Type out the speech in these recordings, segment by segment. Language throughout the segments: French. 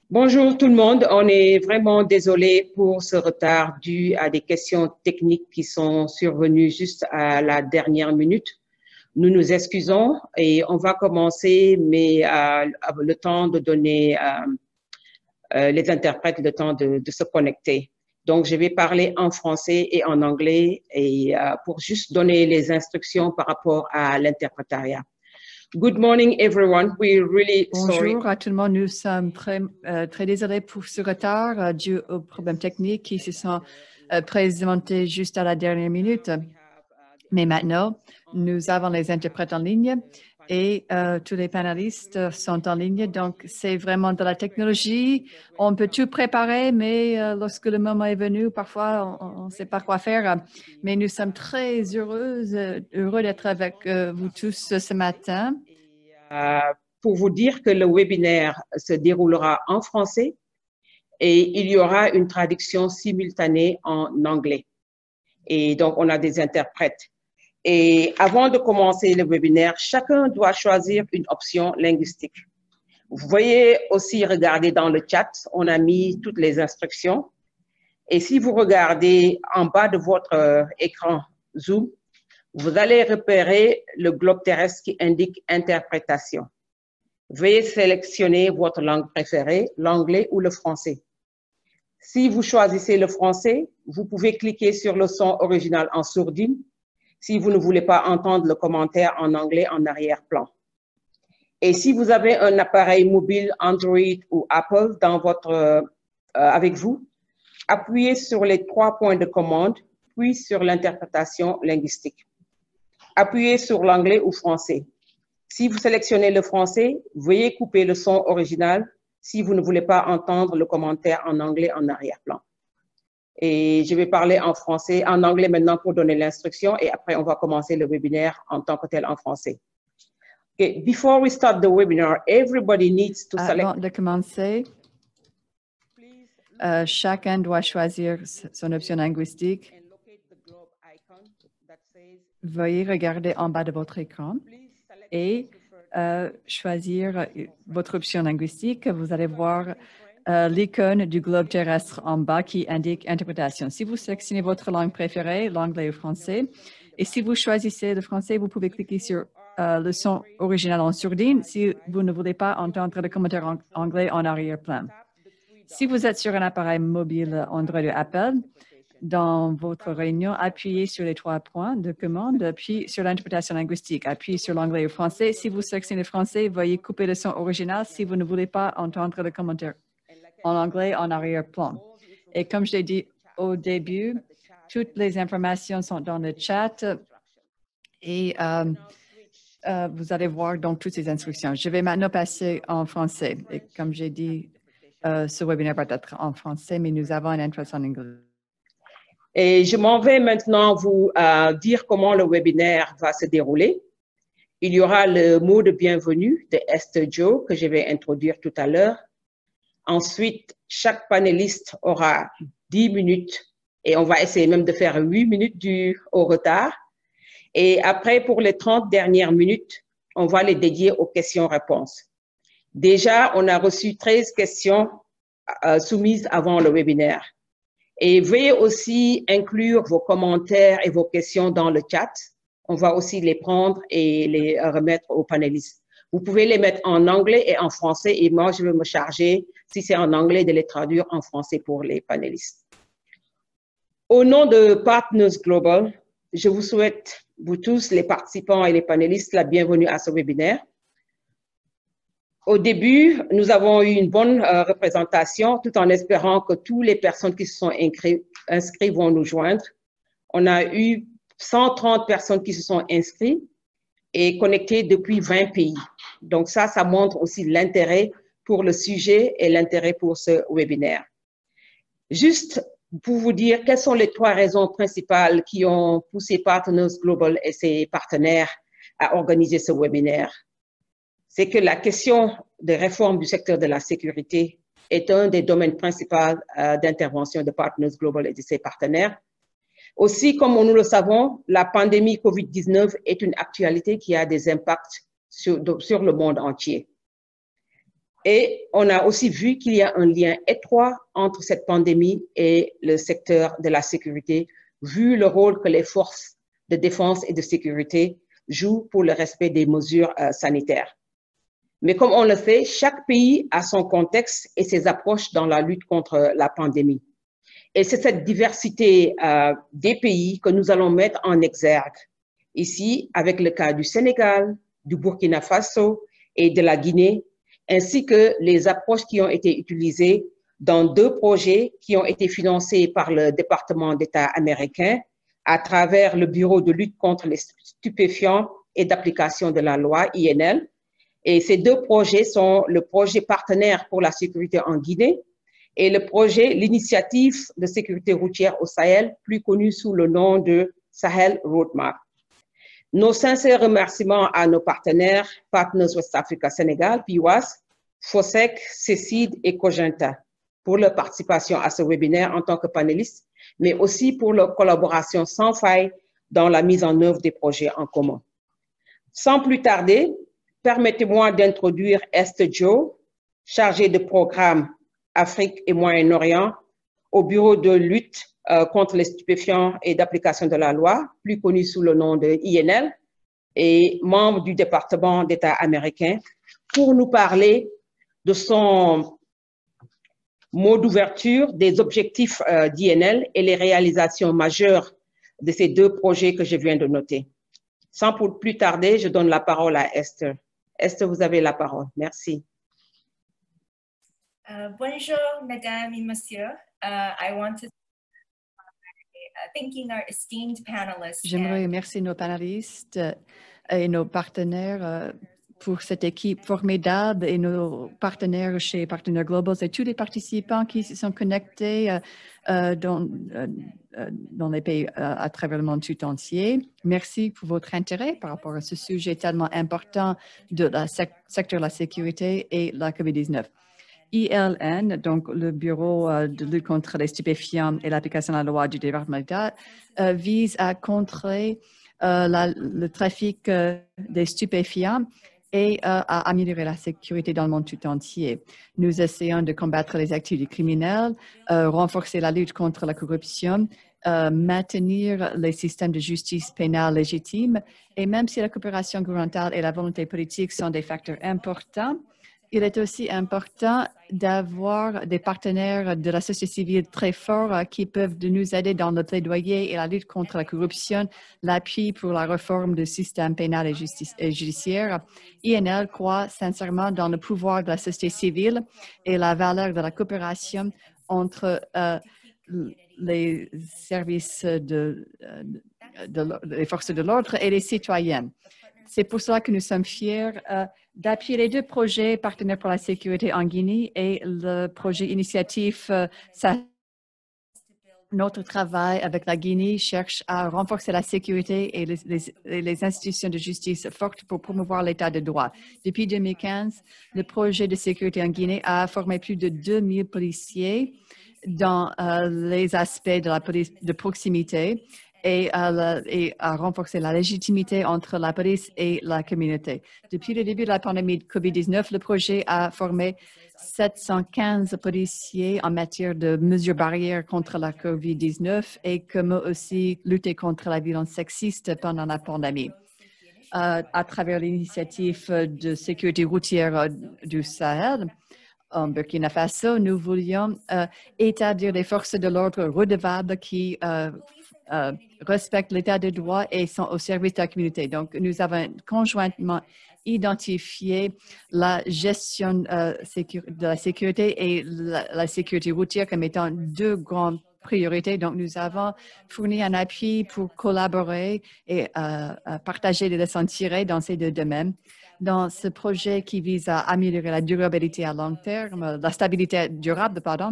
Bonjour tout le monde, on est vraiment désolé pour ce retard dû à des questions techniques qui sont survenues juste à la dernière minute. Nous nous excusons et on va commencer, mais le temps de donner les interprètes le temps de se connecter. Donc, je vais parler en français et en anglais et pour juste donner les instructions par rapport à l'interprétariat. Good morning, everyone. We're really sorry. Bonjour à tout le monde. Nous sommes très désolés pour ce retard dû aux problèmes techniques qui se sont présentés juste à la dernière minute. Mais maintenant, nous avons les interprètes en ligne et tous les panélistes sont en ligne. Donc, c'est vraiment de la technologie. On peut tout préparer, mais lorsque le moment est venu, parfois, on ne sait pas quoi faire. Mais nous sommes très heureux d'être avec vous tous ce matin. Pour vous dire que le webinaire se déroulera en français et il y aura une traduction simultanée en anglais. Et donc, on a des interprètes. Et avant de commencer le webinaire, chacun doit choisir une option linguistique. Vous voyez aussi regarder dans le chat, on a mis toutes les instructions. Et si vous regardez en bas de votre écran Zoom, vous allez repérer le globe terrestre qui indique interprétation. Veuillez sélectionner votre langue préférée, l'anglais ou le français. Si vous choisissez le français, vous pouvez cliquer sur le son original en sourdine si vous ne voulez pas entendre le commentaire en anglais en arrière-plan. Et si vous avez un appareil mobile Android ou Apple avec vous, appuyez sur les 3 points de commande, puis sur l'interprétation linguistique. Appuyez sur l'anglais ou français. Si vous sélectionnez le français, veuillez couper le son original si vous ne voulez pas entendre le commentaire en anglais en arrière-plan. Et je vais parler en anglais maintenant pour donner l'instruction et après on va commencer le webinaire en tant que tel en français. Okay, before we start the webinar, everybody needs to select. Avant de commencer, chacun doit choisir son option linguistique. Veuillez regarder en bas de votre écran et choisir votre option linguistique. Vous allez voir l'icône du globe terrestre en bas qui indique interprétation. Si vous sélectionnez votre langue préférée, l'anglais ou le français, et si vous choisissez le français, vous pouvez cliquer sur le son original en sourdine si vous ne voulez pas entendre le commentaire en anglais en arrière-plan. Si vous êtes sur un appareil mobile Android ou Apple, dans votre réunion, appuyez sur les 3 points de commande, puis sur l'interprétation linguistique, appuyez sur l'anglais ou le français. Si vous sélectionnez le français, veuillez couper le son original si vous ne voulez pas entendre le commentaire en anglais en arrière-plan. Et comme je l'ai dit au début, toutes les informations sont dans le chat et vous allez voir donc toutes ces instructions. Je vais maintenant passer en français. Et comme j'ai dit, ce webinaire va être en français, mais nous avons une interprétation en anglais. Et je m'en vais maintenant vous dire comment le webinaire va se dérouler. Il y aura le mot de bienvenue de Esther Joe que je vais introduire tout à l'heure. Ensuite, chaque panéliste aura 10 minutes et on va essayer même de faire 8 minutes au retard. Et après, pour les 30 dernières minutes, on va les dédier aux questions-réponses. Déjà, on a reçu 13 questions soumises avant le webinaire. Et veuillez aussi inclure vos commentaires et vos questions dans le chat. On va aussi les prendre et les remettre aux panélistes. Vous pouvez les mettre en anglais et en français et moi, je vais me charger, si c'est en anglais, de les traduire en français pour les panélistes. Au nom de Partners Global, je vous souhaite, vous tous, les participants et les panélistes, la bienvenue à ce webinaire. Au début, nous avons eu une bonne représentation, tout en espérant que toutes les personnes qui se sont inscrites vont nous joindre. On a eu 130 personnes qui se sont inscrites et connectées depuis 20 pays. Donc ça montre aussi l'intérêt pour le sujet et l'intérêt pour ce webinaire. Juste pour vous dire quelles sont les 3 raisons principales qui ont poussé Partners Global et ses partenaires à organiser ce webinaire. C'est que la question de réforme du secteur de la sécurité est un des domaines principaux d'intervention de Partners Global et de ses partenaires. Aussi, comme nous le savons, la pandémie COVID-19 est une actualité qui a des impacts sur le monde entier. Et on a aussi vu qu'il y a un lien étroit entre cette pandémie et le secteur de la sécurité, vu le rôle que les forces de défense et de sécurité jouent pour le respect des mesures sanitaires. Mais comme on le sait, chaque pays a son contexte et ses approches dans la lutte contre la pandémie. Et c'est cette diversité des pays que nous allons mettre en exergue ici avec le cas du Sénégal, du Burkina Faso et de la Guinée, ainsi que les approches qui ont été utilisées dans 2 projets qui ont été financés par le département d'État américain à travers le Bureau de lutte contre les stupéfiants et d'application de la loi, INL. Et ces 2 projets sont le projet partenaire pour la sécurité en Guinée et le projet, l'initiative de sécurité routière au Sahel, plus connu sous le nom de Sahel Roadmap. Nos sincères remerciements à nos partenaires, Partners West Africa Sénégal, PIWAS, FOSEC, CECID et Cogenta pour leur participation à ce webinaire en tant que panélistes, mais aussi pour leur collaboration sans faille dans la mise en œuvre des projets en commun. Sans plus tarder, permettez-moi d'introduire Esther Joe, chargée de programme Afrique et Moyen-Orient au Bureau de lutte contre les stupéfiants et d'application de la loi, plus connu sous le nom de INL, et membre du département d'État américain, pour nous parler de son mot d'ouverture des objectifs d'INL et les réalisations majeures de ces 2 projets que je viens de noter. Sans plus tarder, je donne la parole à Esther. Esther, vous avez la parole. Merci. Bonjour, mesdames et messieurs. I want to thanking our esteemed panelists. J'aimerais remercier nos panélistes et nos partenaires pour cette équipe formidable et nos partenaires chez Partners Global et tous les participants qui se sont connectés dans les pays à travers le monde tout entier. Merci pour votre intérêt par rapport à ce sujet tellement important de la secteur de la sécurité et la COVID-19. ILN, donc le Bureau de lutte contre les stupéfiants et l'application de la loi du département d'État, vise à contrer le trafic des stupéfiants et à améliorer la sécurité dans le monde tout entier. Nous essayons de combattre les activités criminelles, renforcer la lutte contre la corruption, maintenir les systèmes de justice pénale légitimes, et même si la coopération gouvernementale et la volonté politique sont des facteurs importants, il est aussi important d'avoir des partenaires de la société civile très forts qui peuvent nous aider dans le plaidoyer et la lutte contre la corruption, l'appui pour la réforme du système pénal et judiciaire. INL croit sincèrement dans le pouvoir de la société civile et la valeur de la coopération entre les services des forces de l'ordre et les citoyens. C'est pour cela que nous sommes fiers d'appuyer les 2 projets partenaires pour la sécurité en Guinée et le projet initiatif Notre travail avec la Guinée cherche à renforcer la sécurité et les institutions de justice fortes pour promouvoir l'état de droit. Depuis 2015, le projet de sécurité en Guinée a formé plus de 2000 policiers dans les aspects de la police de proximité et à renforcer la légitimité entre la police et la communauté. Depuis le début de la pandémie de COVID-19, le projet a formé 715 policiers en matière de mesures barrières contre la COVID-19 et comment aussi lutter contre la violence sexiste pendant la pandémie. À travers l'initiative de sécurité routière du Sahel, en Burkina Faso, nous voulions établir des forces de l'ordre redevables qui respectent l'état de droit et sont au service de la communauté. Donc, nous avons conjointement identifié la gestion de la sécurité et la sécurité routière comme étant 2 grandes priorités. Donc, nous avons fourni un appui pour collaborer et partager les leçons tirées dans ces 2 domaines. Dans ce projet qui vise à améliorer la durabilité à long terme, la stabilité durable, pardon,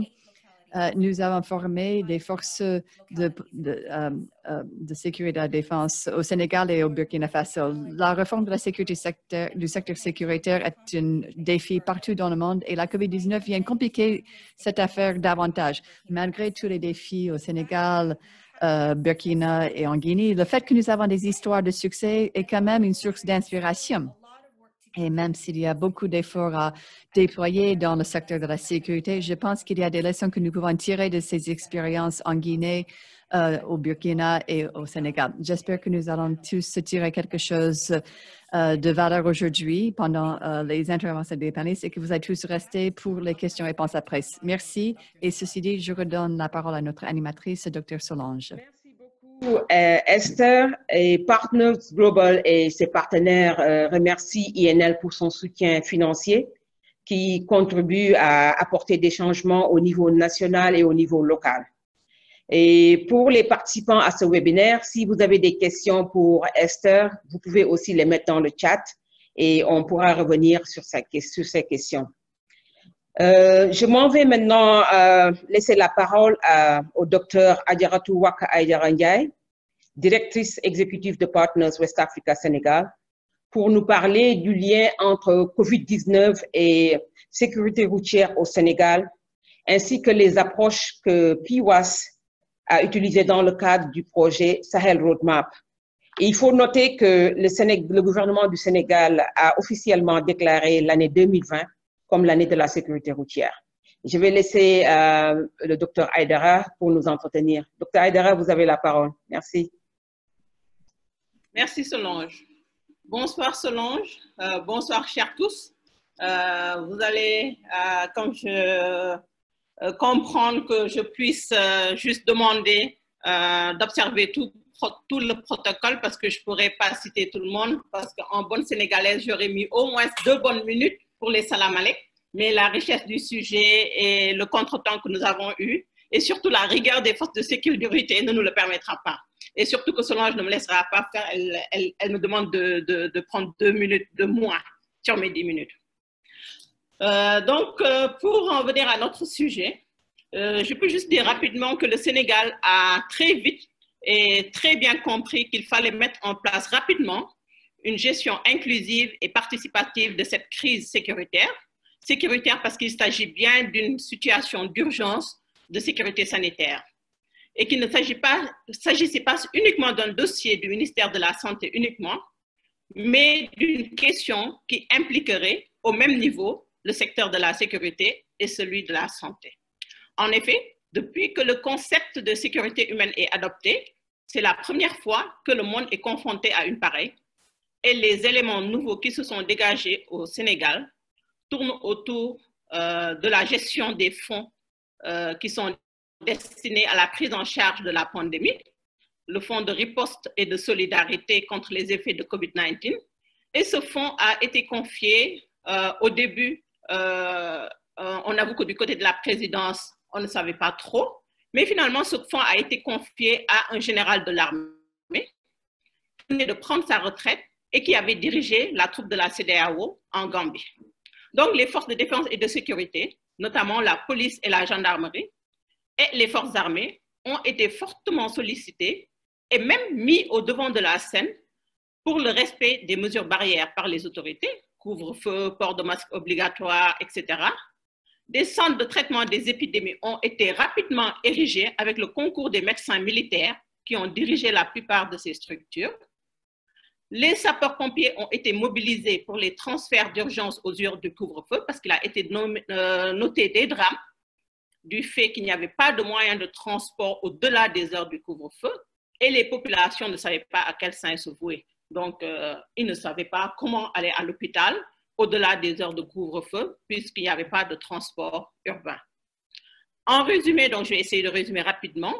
nous avons formé des forces de sécurité et de la défense au Sénégal et au Burkina Faso. La réforme de la sécurité du secteur sécuritaire est un défi partout dans le monde et la COVID-19 vient compliquer cette affaire davantage. Malgré tous les défis au Sénégal, Burkina et en Guinée, le fait que nous avons des histoires de succès est quand même une source d'inspiration. Et même s'il y a beaucoup d'efforts à déployer dans le secteur de la sécurité, je pense qu'il y a des leçons que nous pouvons tirer de ces expériences en Guinée, au Burkina et au Sénégal. J'espère que nous allons tous tirer quelque chose de valeur aujourd'hui pendant les interventions des panélistes et que vous êtes tous restés pour les questions et réponses après. Merci. Et ceci dit, je redonne la parole à notre animatrice, Dr. Solange. Merci beaucoup, Esther. Et Partners Global et ses partenaires remercient INL pour son soutien financier qui contribue à apporter des changements au niveau national et au niveau local. Et pour les participants à ce webinaire, si vous avez des questions pour Esther, vous pouvez aussi les mettre dans le chat et on pourra revenir sur ces questions. Je m'en vais maintenant laisser la parole au docteur Adjaratou Waka Aïdara Ndiaye, directrice exécutive de Partners West Africa Sénégal, pour nous parler du lien entre COVID-19 et sécurité routière au Sénégal, ainsi que les approches que PIWAS a utilisées dans le cadre du projet Sahel Roadmap. Et il faut noter que le gouvernement du Sénégal a officiellement déclaré l'année 2020 comme l'année de la sécurité routière. Je vais laisser le docteur Aïdara pour nous entretenir. Docteur Aïdara, vous avez la parole. Merci. Merci Solange. Bonsoir Solange. Bonsoir chers tous. Vous allez, comme je comprendre que je puisse juste demander d'observer tout le protocole parce que je ne pourrais pas citer tout le monde parce qu'en bonne sénégalaise, j'aurais mis au moins 2 bonnes minutes pour les salam alek, mais la richesse du sujet et le contretemps que nous avons eu et surtout la rigueur des forces de sécurité ne nous le permettra pas. Et surtout que Solange ne me laissera pas faire, elle me demande de prendre 2 minutes de moins sur mes 10 minutes. Donc, pour en venir à notre sujet, je peux juste dire rapidement que le Sénégal a très vite et très bien compris qu'il fallait mettre en place rapidement une gestion inclusive et participative de cette crise sécuritaire. Sécuritaire parce qu'il s'agit bien d'une situation d'urgence de sécurité sanitaire et qu'il ne s'agissait pas uniquement d'un dossier du ministère de la Santé uniquement, mais d'une question qui impliquerait au même niveau le secteur de la sécurité et celui de la santé. En effet, depuis que le concept de sécurité humaine est adopté, c'est la première fois que le monde est confronté à une pareille et les éléments nouveaux qui se sont dégagés au Sénégal tournent autour de la gestion des fonds qui sont destinés à la prise en charge de la pandémie, le fonds de riposte et de solidarité contre les effets de COVID-19. Et ce fonds a été confié au début, on avoue que du côté de la présidence, on ne savait pas trop, mais finalement ce fonds a été confié à un général de l'armée qui venait de prendre sa retraite et qui avait dirigé la troupe de la CEDEAO en Gambie. Donc les forces de défense et de sécurité, notamment la police et la gendarmerie, et les forces armées ont été fortement sollicitées et même mis au devant de la scène pour le respect des mesures barrières par les autorités, couvre-feu, port de masque obligatoire, etc. Des centres de traitement des épidémies ont été rapidement érigés avec le concours des médecins militaires qui ont dirigé la plupart de ces structures. Les sapeurs-pompiers ont été mobilisés pour les transferts d'urgence aux heures du couvre-feu parce qu'il a été noté des drames du fait qu'il n'y avait pas de moyens de transport au-delà des heures du couvre-feu et les populations ne savaient pas à quel sein se vouer. Donc, ils ne savaient pas comment aller à l'hôpital au-delà des heures de couvre-feu puisqu'il n'y avait pas de transport urbain. En résumé, donc je vais essayer de résumer rapidement,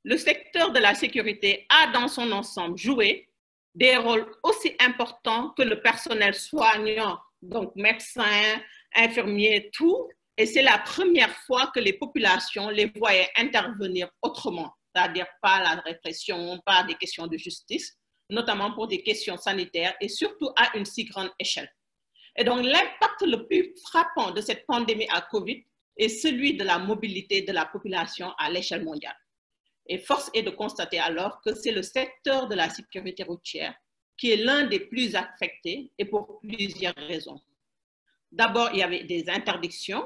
le secteur de la sécurité a dans son ensemble joué des rôles aussi importants que le personnel soignant, donc médecins, infirmiers, tout. Et c'est la première fois que les populations les voyaient intervenir autrement, c'est-à-dire pas la répression, pas des questions de justice, notamment pour des questions sanitaires et surtout à une si grande échelle. Et donc l'impact le plus frappant de cette pandémie à Covid est celui de la mobilité de la population à l'échelle mondiale. Et force est de constater alors que c'est le secteur de la sécurité routière qui est l'un des plus affectés et pour plusieurs raisons. D'abord, il y avait des interdictions,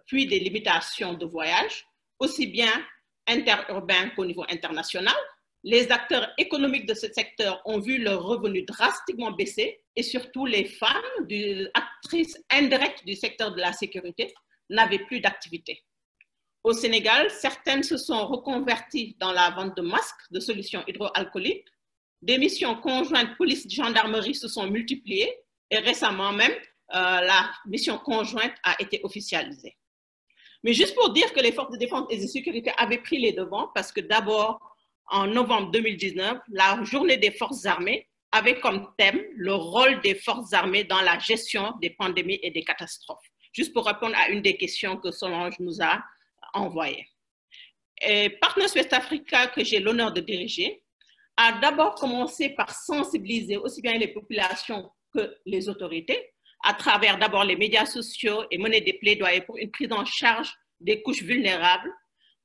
puis des limitations de voyage, aussi bien interurbains qu'au niveau international, Les acteurs économiques de ce secteur ont vu leurs revenus drastiquement baisser et surtout les femmes, actrices indirectes du secteur de la sécurité, n'avaient plus d'activité. Au Sénégal, certaines se sont reconverties dans la vente de masques, de solutions hydroalcooliques. Des missions conjointes police-gendarmerie se sont multipliées et récemment même, la mission conjointe a été officialisée. Mais juste pour dire que les forces de défense et de sécurité avaient pris les devants parce que d'abord, en novembre 2019, la journée des forces armées avait comme thème le rôle des forces armées dans la gestion des pandémies et des catastrophes. Juste pour répondre à une des questions que Solange nous a envoyées. Et Partners West Africa, que j'ai l'honneur de diriger, a d'abord commencé par sensibiliser aussi bien les populations que les autorités, à travers d'abord les médias sociaux et mener des plaidoyers pour une prise en charge des couches vulnérables,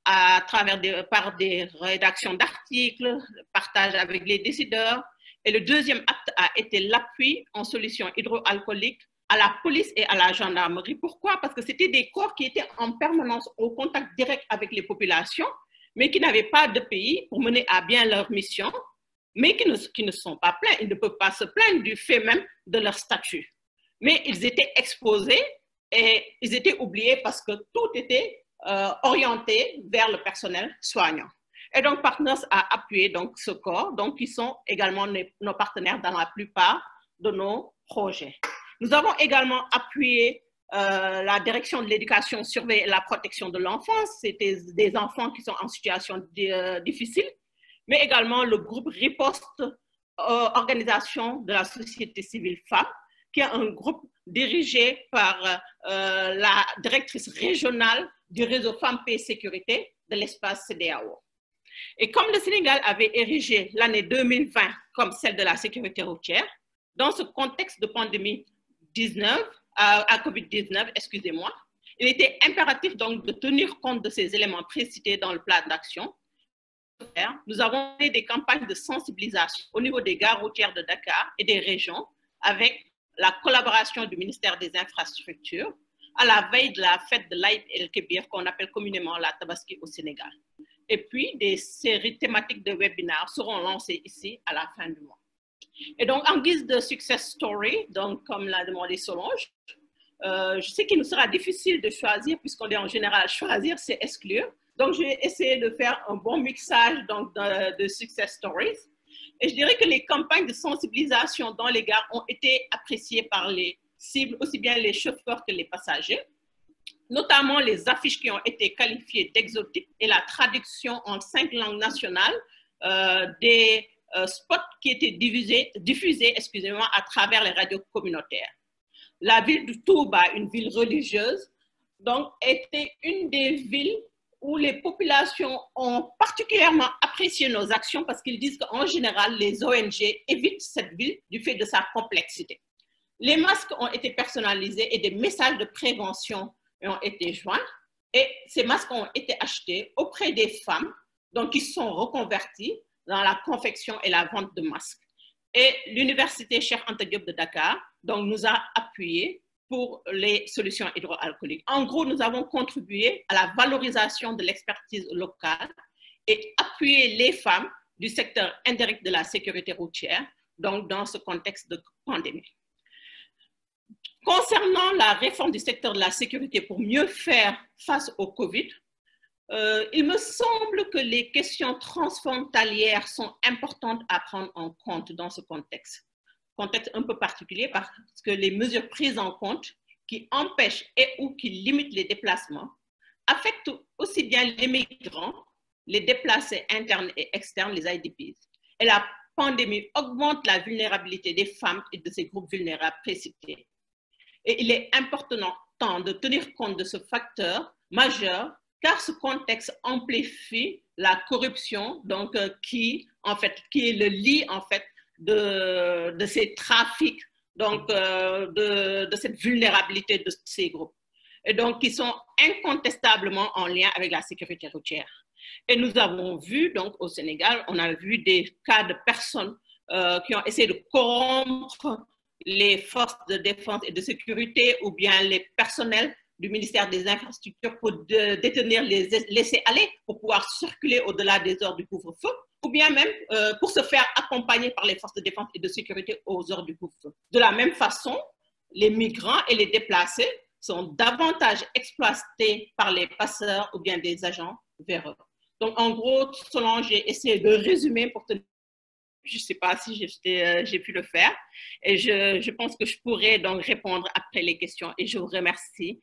à travers par des rédactions d'articles, partage avec les décideurs. Et le deuxième acte a été l'appui en solutions hydroalcooliques à la police et à la gendarmerie. Pourquoi? Parce que c'était des corps qui étaient en permanence au contact direct avec les populations, mais qui n'avaient pas de pays pour mener à bien leur mission, mais qui ne sont pas plaints. Ils ne peuvent pas se plaindre du fait même de leur statut. Mais ils étaient exposés et ils étaient oubliés parce que tout était orienté vers le personnel soignant. Et donc, Partners a appuyé donc, ce corps, donc ils sont également nos partenaires dans la plupart de nos projets. Nous avons également appuyé la direction de l'éducation, surveille et la protection de l'enfance. C'était des enfants qui sont en situation difficile, mais également le groupe Riposte, organisation de la société civile femmes, qui est un groupe dirigé par la directrice régionale du réseau Femmes, Paix et Sécurité de l'espace CEDEAO. Et comme le Sénégal avait érigé l'année 2020 comme celle de la sécurité routière, dans ce contexte de pandémie à COVID-19, excusez-moi, il était impératif donc de tenir compte de ces éléments précités dans le plan d'action. Nous avons fait des campagnes de sensibilisation au niveau des gares routières de Dakar et des régions avec la collaboration du ministère des Infrastructures à la veille de la fête de l'Aïd el-Kébir qu'on appelle communément la Tabaski au Sénégal. Et puis, des séries thématiques de webinaires seront lancées ici à la fin du mois. Et donc, en guise de success story, donc comme l'a demandé Solange, je sais qu'il nous sera difficile de choisir, puisqu'on dit en général choisir, c'est exclure. Donc, je vais essayer de faire un bon mixage donc, de success stories. Et je dirais que les campagnes de sensibilisation dans les gares ont été appréciées par les cibles, aussi bien les chauffeurs que les passagers, notamment les affiches qui ont été qualifiées d'exotiques et la traduction en 5 langues nationales des spots qui étaient diffusés à travers les radios communautaires. La ville de Touba, une ville religieuse, donc, était une des villes où les populations ont particulièrement apprécié nos actions parce qu'ils disent qu'en général, les ONG évitent cette ville du fait de sa complexité. Les masques ont été personnalisés et des messages de prévention ont été joints et ces masques ont été achetés auprès des femmes donc, qui sont reconverties dans la confection et la vente de masques. Et l'université Cheikh Anta Diop de Dakar donc, nous a appuyés pour les solutions hydroalcooliques. En gros, nous avons contribué à la valorisation de l'expertise locale et appuyé les femmes du secteur indirect de la sécurité routière, donc dans ce contexte de pandémie. Concernant la réforme du secteur de la sécurité pour mieux faire face au Covid, il me semble que les questions transfrontalières sont importantes à prendre en compte dans ce contexte un peu particulier parce que les mesures prises en compte qui empêchent et ou qui limitent les déplacements affectent aussi bien les migrants, les déplacés internes et externes, les IDPs. Et la pandémie augmente la vulnérabilité des femmes et de ces groupes vulnérables précités. Et il est important de tenir compte de ce facteur majeur car ce contexte amplifie la corruption donc, qui est le lit en fait, de ces trafics, donc de cette vulnérabilité de ces groupes. Et donc, qui sont incontestablement en lien avec la sécurité routière. Et nous avons vu, donc au Sénégal, on a vu des cas de personnes qui ont essayé de corrompre les forces de défense et de sécurité ou bien les personnels du ministère des Infrastructures pour détenir les laissez-aller pour pouvoir circuler au-delà des heures du couvre-feu, ou bien même pour se faire accompagner par les forces de défense et de sécurité aux heures du couvre-feu. De la même façon, les migrants et les déplacés sont davantage exploités par les passeurs ou bien des agents véreux. Donc, en gros, selon j'ai essayé de résumer pour te... Je ne sais pas si j'ai pu le faire. Et je pense que je pourrais donc répondre après les questions. Et je vous remercie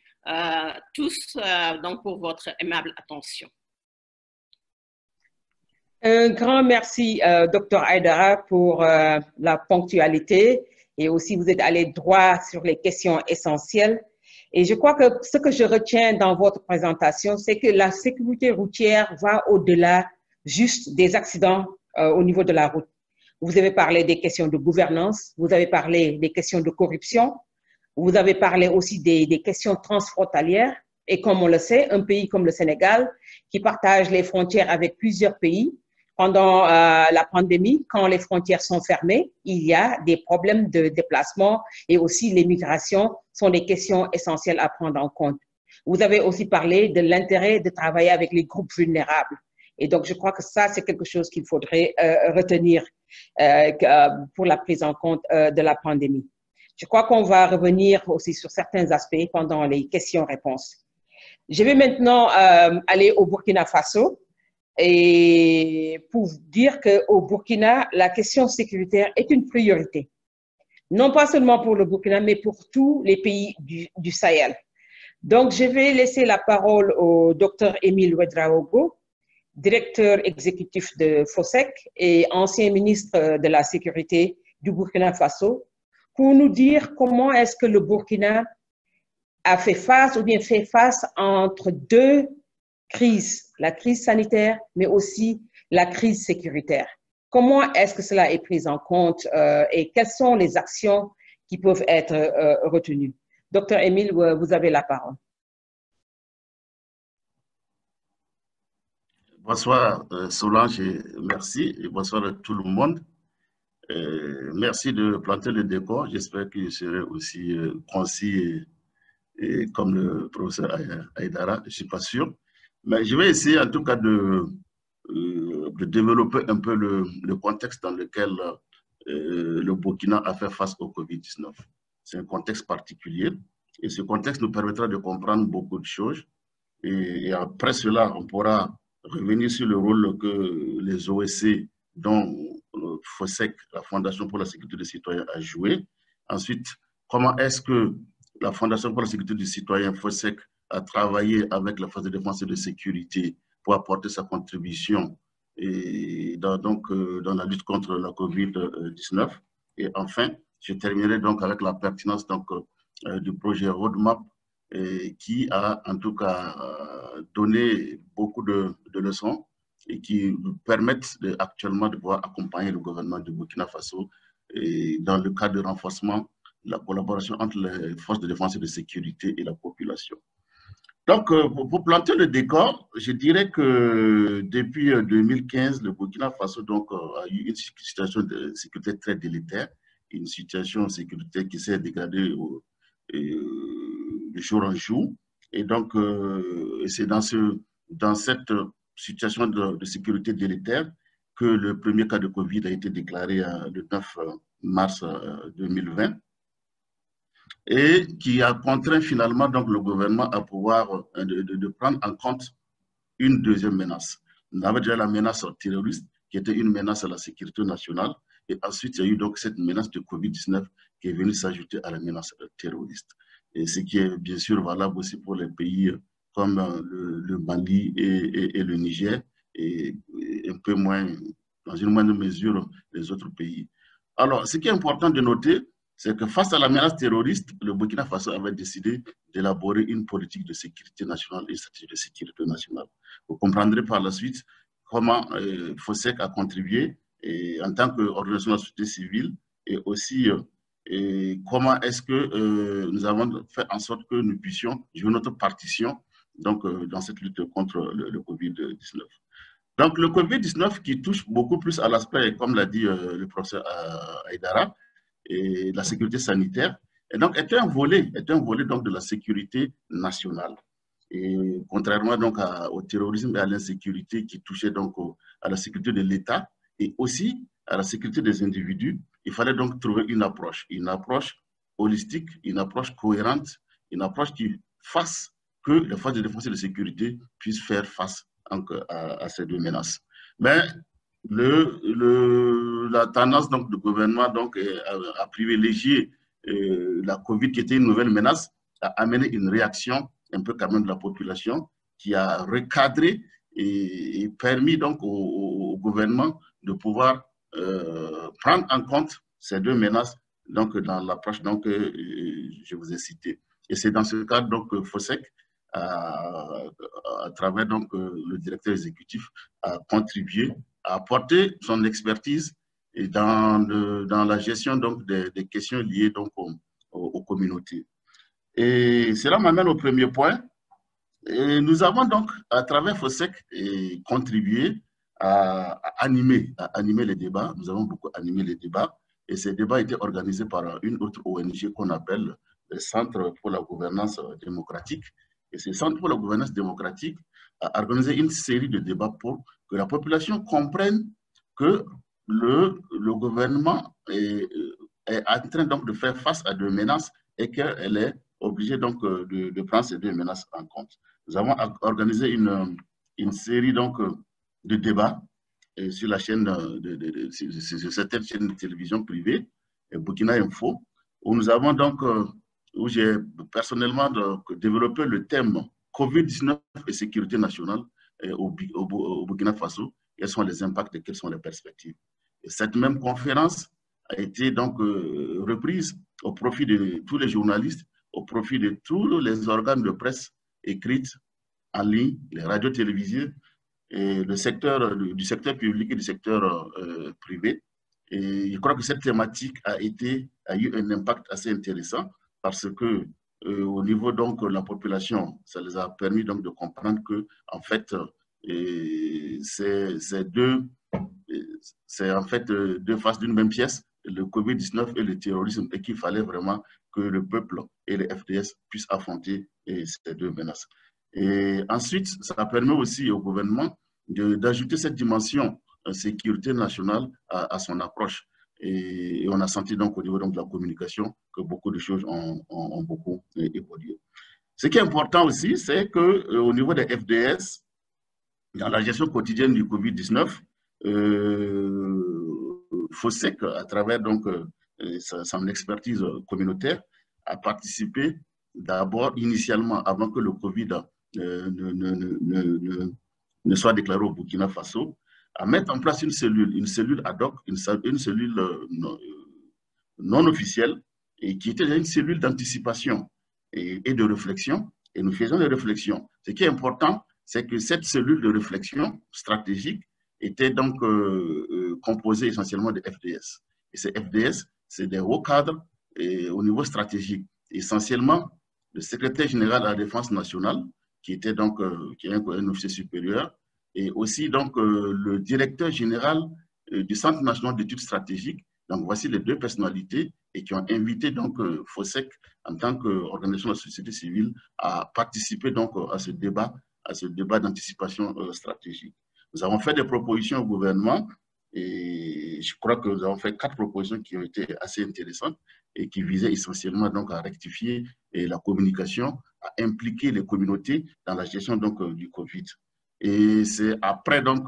tous donc pour votre aimable attention. Un grand merci, Dr Aïdara, pour la ponctualité. Et aussi, vous êtes allé droit sur les questions essentielles. Et je crois que ce que je retiens dans votre présentation, c'est que la sécurité routière va au-delà juste des accidents au niveau de la route. Vous avez parlé des questions de gouvernance, vous avez parlé des questions de corruption, vous avez parlé aussi des questions transfrontalières. Et comme on le sait, un pays comme le Sénégal, qui partage les frontières avec plusieurs pays, pendant la pandémie, quand les frontières sont fermées, il y a des problèmes de déplacement et aussi les migrations sont des questions essentielles à prendre en compte. Vous avez aussi parlé de l'intérêt de travailler avec les groupes vulnérables. Et donc, je crois que ça, c'est quelque chose qu'il faudrait retenir pour la prise en compte de la pandémie. Je crois qu'on va revenir aussi sur certains aspects pendant les questions-réponses. Je vais maintenant aller au Burkina Faso. Et pour dire qu'au Burkina, la question sécuritaire est une priorité. Non pas seulement pour le Burkina, mais pour tous les pays du Sahel. Donc, je vais laisser la parole au Dr Émile Ouedraogo, directeur exécutif de FOSEC et ancien ministre de la Sécurité du Burkina Faso, pour nous dire comment est-ce que le Burkina a fait face ou bien fait face entre deux crises, la crise sanitaire, mais aussi la crise sécuritaire. Comment est-ce que cela est pris en compte et quelles sont les actions qui peuvent être retenues? Docteur Émile, vous avez la parole. Bonsoir Solange et merci, et bonsoir à tout le monde. Merci de planter le décor. J'espère que je serai aussi concis et comme le professeur Aïdara, je ne suis pas sûr. Mais je vais essayer en tout cas de développer un peu le contexte dans lequel le Burkina a fait face au Covid-19. C'est un contexte particulier et ce contexte nous permettra de comprendre beaucoup de choses. Et après cela, on pourra revenir sur le rôle que les OSC, dont FOSEC, la Fondation pour la sécurité des citoyens, a joué. Ensuite, comment est-ce que la Fondation pour la sécurité des citoyens, FOSEC, a travaillé avec la force de défense et de sécurité pour apporter sa contribution dans la lutte contre la COVID-19. Et enfin, je terminerai donc avec la pertinence du projet Roadmap qui a en tout cas donné beaucoup de leçons et qui nous permettent actuellement de pouvoir accompagner le gouvernement du Burkina Faso dans le cadre de renforcement de la collaboration entre les forces de défense et de sécurité et la population. Donc, pour planter le décor, je dirais que depuis 2015, le Burkina Faso a eu une situation de sécurité très délétère, une situation de sécurité qui s'est dégradée de jour en jour. Et donc, c'est dans cette situation de sécurité délétère que le premier cas de Covid a été déclaré le 9 mars 2020. Et qui a contraint finalement donc, le gouvernement à pouvoir de prendre en compte une deuxième menace. On avait déjà la menace terroriste, qui était une menace à la sécurité nationale, et ensuite il y a eu donc cette menace de Covid-19 qui est venue s'ajouter à la menace terroriste. Et ce qui est bien sûr valable aussi pour les pays comme le Mali et le Niger, et un peu moins, dans une moindre mesure, les autres pays. Alors, ce qui est important de noter, c'est que face à la menace terroriste, le Burkina Faso avait décidé d'élaborer une politique de sécurité nationale et une stratégie de sécurité nationale. Vous comprendrez par la suite comment FOSEC a contribué en tant qu'organisation de la société civile et aussi comment est-ce que nous avons fait en sorte que nous puissions jouer notre partition dans cette lutte contre le Covid-19. Donc le Covid-19 qui touche beaucoup plus à l'aspect, comme l'a dit le professeur Aïdara, et la sécurité sanitaire, Et donc, était un volet donc, de la sécurité nationale. Et contrairement donc au terrorisme et à l'insécurité qui touchait donc à la sécurité de l'État et aussi à la sécurité des individus, il fallait donc trouver une approche holistique, une approche cohérente, une approche qui fasse que les forces de défense et de sécurité puissent faire face à ces deux menaces. Mais la tendance donc, du gouvernement donc, a privilégié la COVID, qui était une nouvelle menace, a amené une réaction un peu quand même de la population qui a recadré et permis donc au gouvernement de pouvoir prendre en compte ces deux menaces donc, dans l'approche donc, je vous ai citée. Et c'est dans ce cadre donc FOSEC, à travers donc, le directeur exécutif, a contribué à apporter son expertise et dans la gestion donc, des questions liées donc, aux communautés. Et cela m'amène au premier point. Et nous avons donc, à travers FOSEC, contribué à animer les débats. Nous avons beaucoup animé les débats. Et ces débats étaient organisés par une autre ONG qu'on appelle le Centre pour la gouvernance démocratique. Et ce Centre pour la gouvernance démocratique a organisé une série de débats pour que la population comprenne que le gouvernement est en train donc de faire face à deux menaces et qu'elle est obligée donc de prendre ces deux menaces en compte. Nous avons organisé une série donc de débats sur la chaîne sur certaines chaînes de télévision privée, Burkina Info, où nous avons donc, où j'ai personnellement donc, développé le thème COVID-19 et sécurité nationale au Burkina Faso. Quels sont les impacts et quelles sont les perspectives? Et cette même conférence a été donc reprise au profit de tous les journalistes, au profit de tous les organes de presse écrite en ligne, les radios télévisées, et du secteur public et du secteur privé. Et je crois que cette thématique a eu un impact assez intéressant parce que au niveau donc de la population, ça les a permis donc de comprendre que en fait c'est en fait deux faces d'une même pièce, le COVID-19 et le terrorisme, et qu'il fallait vraiment que le peuple et les FDS puissent affronter ces deux menaces. Et ensuite, ça permet aussi au gouvernement d'ajouter cette dimension sécurité nationale à son approche. Et on a senti donc au niveau donc de la communication que beaucoup de choses ont beaucoup évolué. Ce qui est important aussi, c'est qu'au niveau des FDS, dans la gestion quotidienne du COVID-19, FOSEC, à travers donc, son expertise communautaire, a participé d'abord, initialement, avant que le Covid ne soit déclaré au Burkina Faso, à mettre en place une cellule ad hoc, une cellule non officielle, et qui était une cellule d'anticipation et de réflexion. Et nous faisons des réflexions. Ce qui est important, c'est que cette cellule de réflexion stratégique était donc composée essentiellement de FDS. Et ces FDS, c'est des hauts cadres au niveau stratégique. Essentiellement, le secrétaire général de la Défense nationale, qui était donc qui est un officier supérieur, et aussi donc le directeur général du Centre national d'études stratégiques. Donc voici les deux personnalités et qui ont invité donc FOSEC en tant qu'organisation de la société civile à participer donc à ce débat d'anticipation stratégique. Nous avons fait des propositions au gouvernement et je crois que nous avons fait 4 propositions qui ont été assez intéressantes et qui visaient essentiellement donc à rectifier la communication, à impliquer les communautés dans la gestion donc du Covid. Et c'est après donc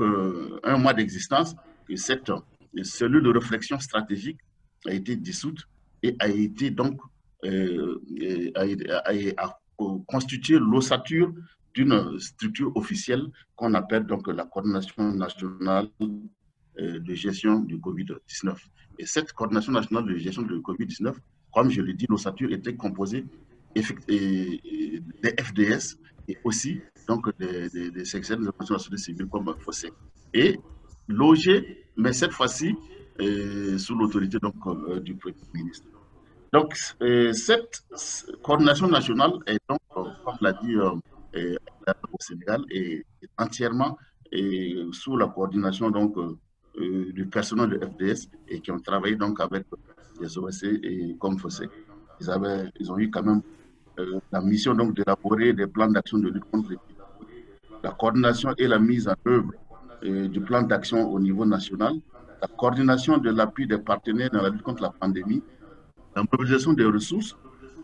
un mois d'existence que cette cellule de réflexion stratégique a été dissoute et a été donc a constitué l'ossature d'une structure officielle qu'on appelle donc la coordination nationale de gestion du Covid-19. Et cette coordination nationale de gestion du Covid-19, comme je l'ai dit, l'ossature était composée des FDS et aussi donc des sections de la société civile comme FOSEC. Et logé, mais cette fois-ci sous l'autorité donc du Premier ministre. Donc cette coordination nationale est donc, comme l'a dit au Sénégal, est entièrement sous la coordination donc du personnel de FDS et qui ont travaillé donc avec les OSC et comme FOSEC. ils ont eu quand même la mission d'élaborer des plans d'action de lutte contre l'épidémie. La coordination et la mise en œuvre du plan d'action au niveau national, la coordination de l'appui des partenaires dans la lutte contre la pandémie, la mobilisation des ressources,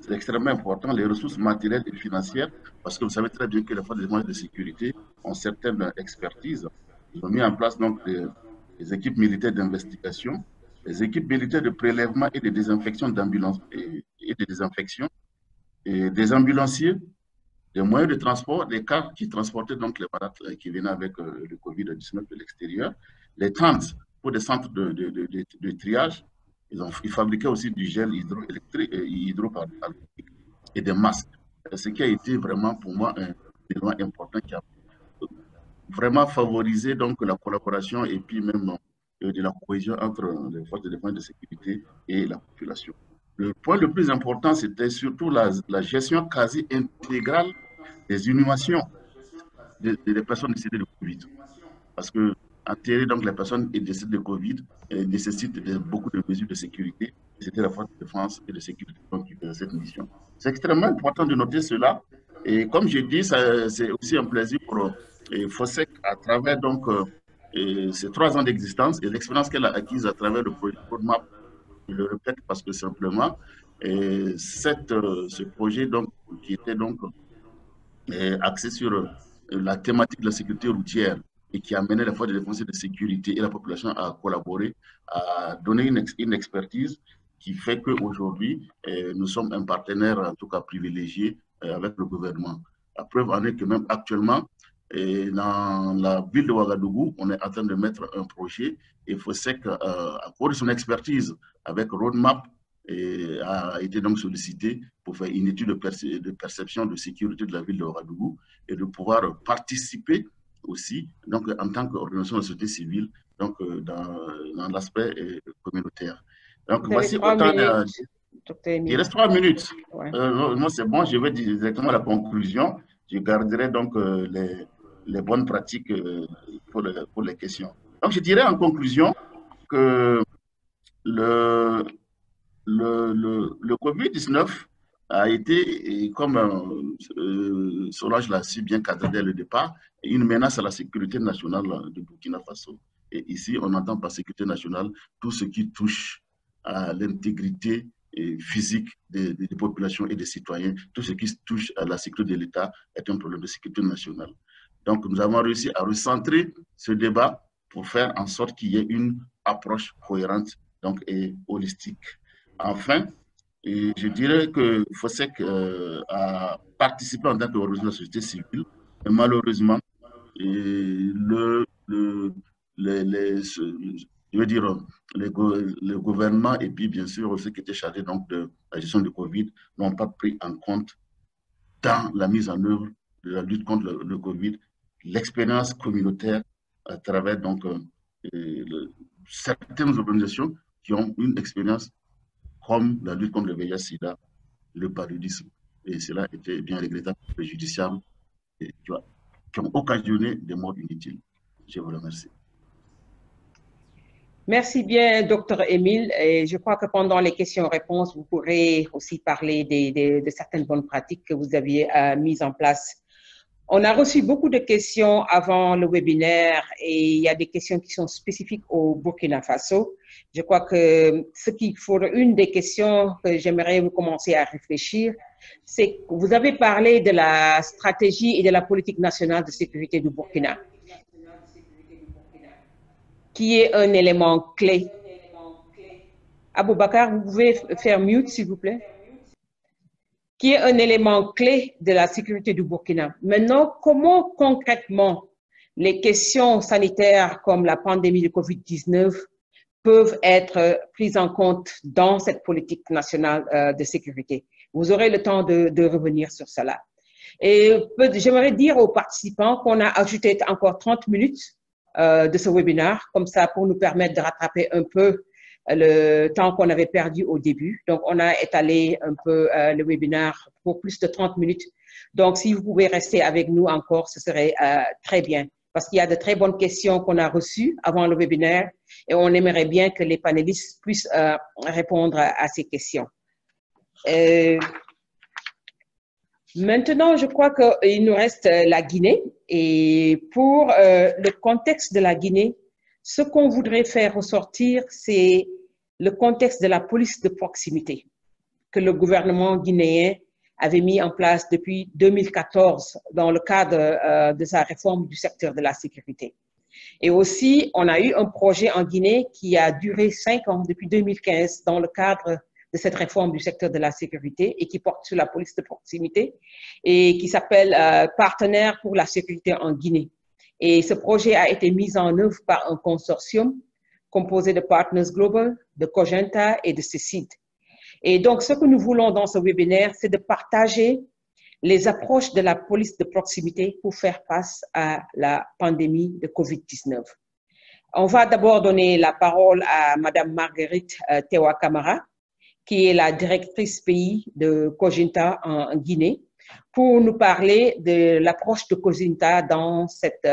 c'est extrêmement important, les ressources matérielles et financières, parce que vous savez très bien que les forces de défense et de sécurité ont certaines expertises. Ils ont mis en place donc des équipes militaires d'investigation, des équipes militaires de prélèvement et de désinfection d'ambulances et de désinfection, et des ambulanciers, des moyens de transport, des cars qui transportaient donc les malades qui venaient avec le Covid-19 de l'extérieur, les tentes pour des centres de triage. Ils fabriquaient aussi du gel hydroalcoolique et des masques. Ce qui a été vraiment pour moi un élément important qui a vraiment favorisé donc la collaboration et puis même de la cohésion entre les forces de défense et de sécurité et la population. Le point le plus important, c'était surtout la gestion quasi intégrale des inhumations des personnes décédées de Covid. Parce que enterrer donc les personnes décédées de Covid nécessite beaucoup de mesures de sécurité. C'était la force de défense et de sécurité qui faisait cette mission. C'est extrêmement important de noter cela. Et comme je dis, c'est aussi un plaisir pour FOSSEC à travers donc ces 3 ans d'existence et l'expérience qu'elle a acquise à travers le projet Roadmap. Je le répète parce que simplement, ce projet donc, qui était donc axé sur la thématique de la sécurité routière et qui a amené les forces de défense et de sécurité et la population à collaborer, à donner une expertise qui fait qu'aujourd'hui, nous sommes un partenaire en tout cas privilégié avec le gouvernement. La preuve en est que même actuellement, dans la ville de Ouagadougou, on est en train de mettre un projet et FOSSEC, à cause de son expertise avec Roadmap, a été donc sollicité pour faire une étude de perception de sécurité de la ville de Ouagadougou et de pouvoir participer aussi donc, en tant qu'organisation de société civile donc, dans l'aspect communautaire. Donc voici autant il reste 3 minutes. Ouais. Moi, c'est bon, je vais directement à la conclusion. Je garderai donc les bonnes pratiques pour les questions. Donc, je dirais en conclusion que le Covid-19 a été, comme Solange l'a si bien cadré dès le départ, une menace à la sécurité nationale du Burkina Faso. Et ici, on entend par sécurité nationale tout ce qui touche à l'intégrité physique des populations et des citoyens. Tout ce qui touche à la sécurité de l'État est un problème de sécurité nationale. Donc, nous avons réussi à recentrer ce débat pour faire en sorte qu'il y ait une approche cohérente donc, et holistique. Enfin, je dirais que FOSSEC a participé en tant qu'organisation de la société civile, mais malheureusement, le gouvernement et puis bien sûr ceux qui étaient chargés donc, de la gestion du Covid n'ont pas pris en compte dans la mise en œuvre de la lutte contre le Covid l'expérience communautaire à travers donc, certaines organisations qui ont une expérience comme la lutte contre le VIH-Sida, le paludisme. Et cela était bien regrettable, préjudiciable, et qui ont occasionné des morts inutiles. Je vous remercie. Merci bien, Dr Émile. Et je crois que pendant les questions-réponses, vous pourrez aussi parler de certaines bonnes pratiques que vous aviez mises en place. On a reçu beaucoup de questions avant le webinaire et il y a des questions qui sont spécifiques au Burkina Faso. Je crois que une des questions que j'aimerais vous commencer à réfléchir, c'est que vous avez parlé de la stratégie et de la politique nationale de sécurité du Burkina, qui est un élément clé. Aboubacar, vous pouvez faire mute, s'il vous plaît? Qui est un élément clé de la sécurité du Burkina. Maintenant, comment concrètement les questions sanitaires comme la pandémie de Covid-19 peuvent être prises en compte dans cette politique nationale de sécurité? Vous aurez le temps de revenir sur cela. Et j'aimerais dire aux participants qu'on a ajouté encore 30 minutes de ce webinaire, comme ça pour nous permettre de rattraper un peu le temps qu'on avait perdu au début. Donc, on a étalé un peu le webinaire pour plus de 30 minutes. Donc, si vous pouvez rester avec nous encore, ce serait très bien. Parce qu'il y a de très bonnes questions qu'on a reçues avant le webinaire et on aimerait bien que les panélistes puissent répondre à ces questions. Maintenant, je crois qu'il nous reste la Guinée. Et pour le contexte de la Guinée, ce qu'on voudrait faire ressortir, c'est le contexte de la police de proximité que le gouvernement guinéen avait mis en place depuis 2014 dans le cadre de sa réforme du secteur de la sécurité. Et aussi, on a eu un projet en Guinée qui a duré 5 ans, depuis 2015, dans le cadre de cette réforme du secteur de la sécurité et qui porte sur la police de proximité et qui s'appelle Partenaires pour la sécurité en Guinée. Et ce projet a été mis en œuvre par un consortium composé de Partners Global, de Cogenta et de CECID. Et donc, ce que nous voulons dans ce webinaire, c'est de partager les approches de la police de proximité pour faire face à la pandémie de COVID-19. On va d'abord donner la parole à Madame Marguerite Tewa Camara, qui est la directrice pays de Cogenta en Guinée, pour nous parler de l'approche de Cogenta dans cette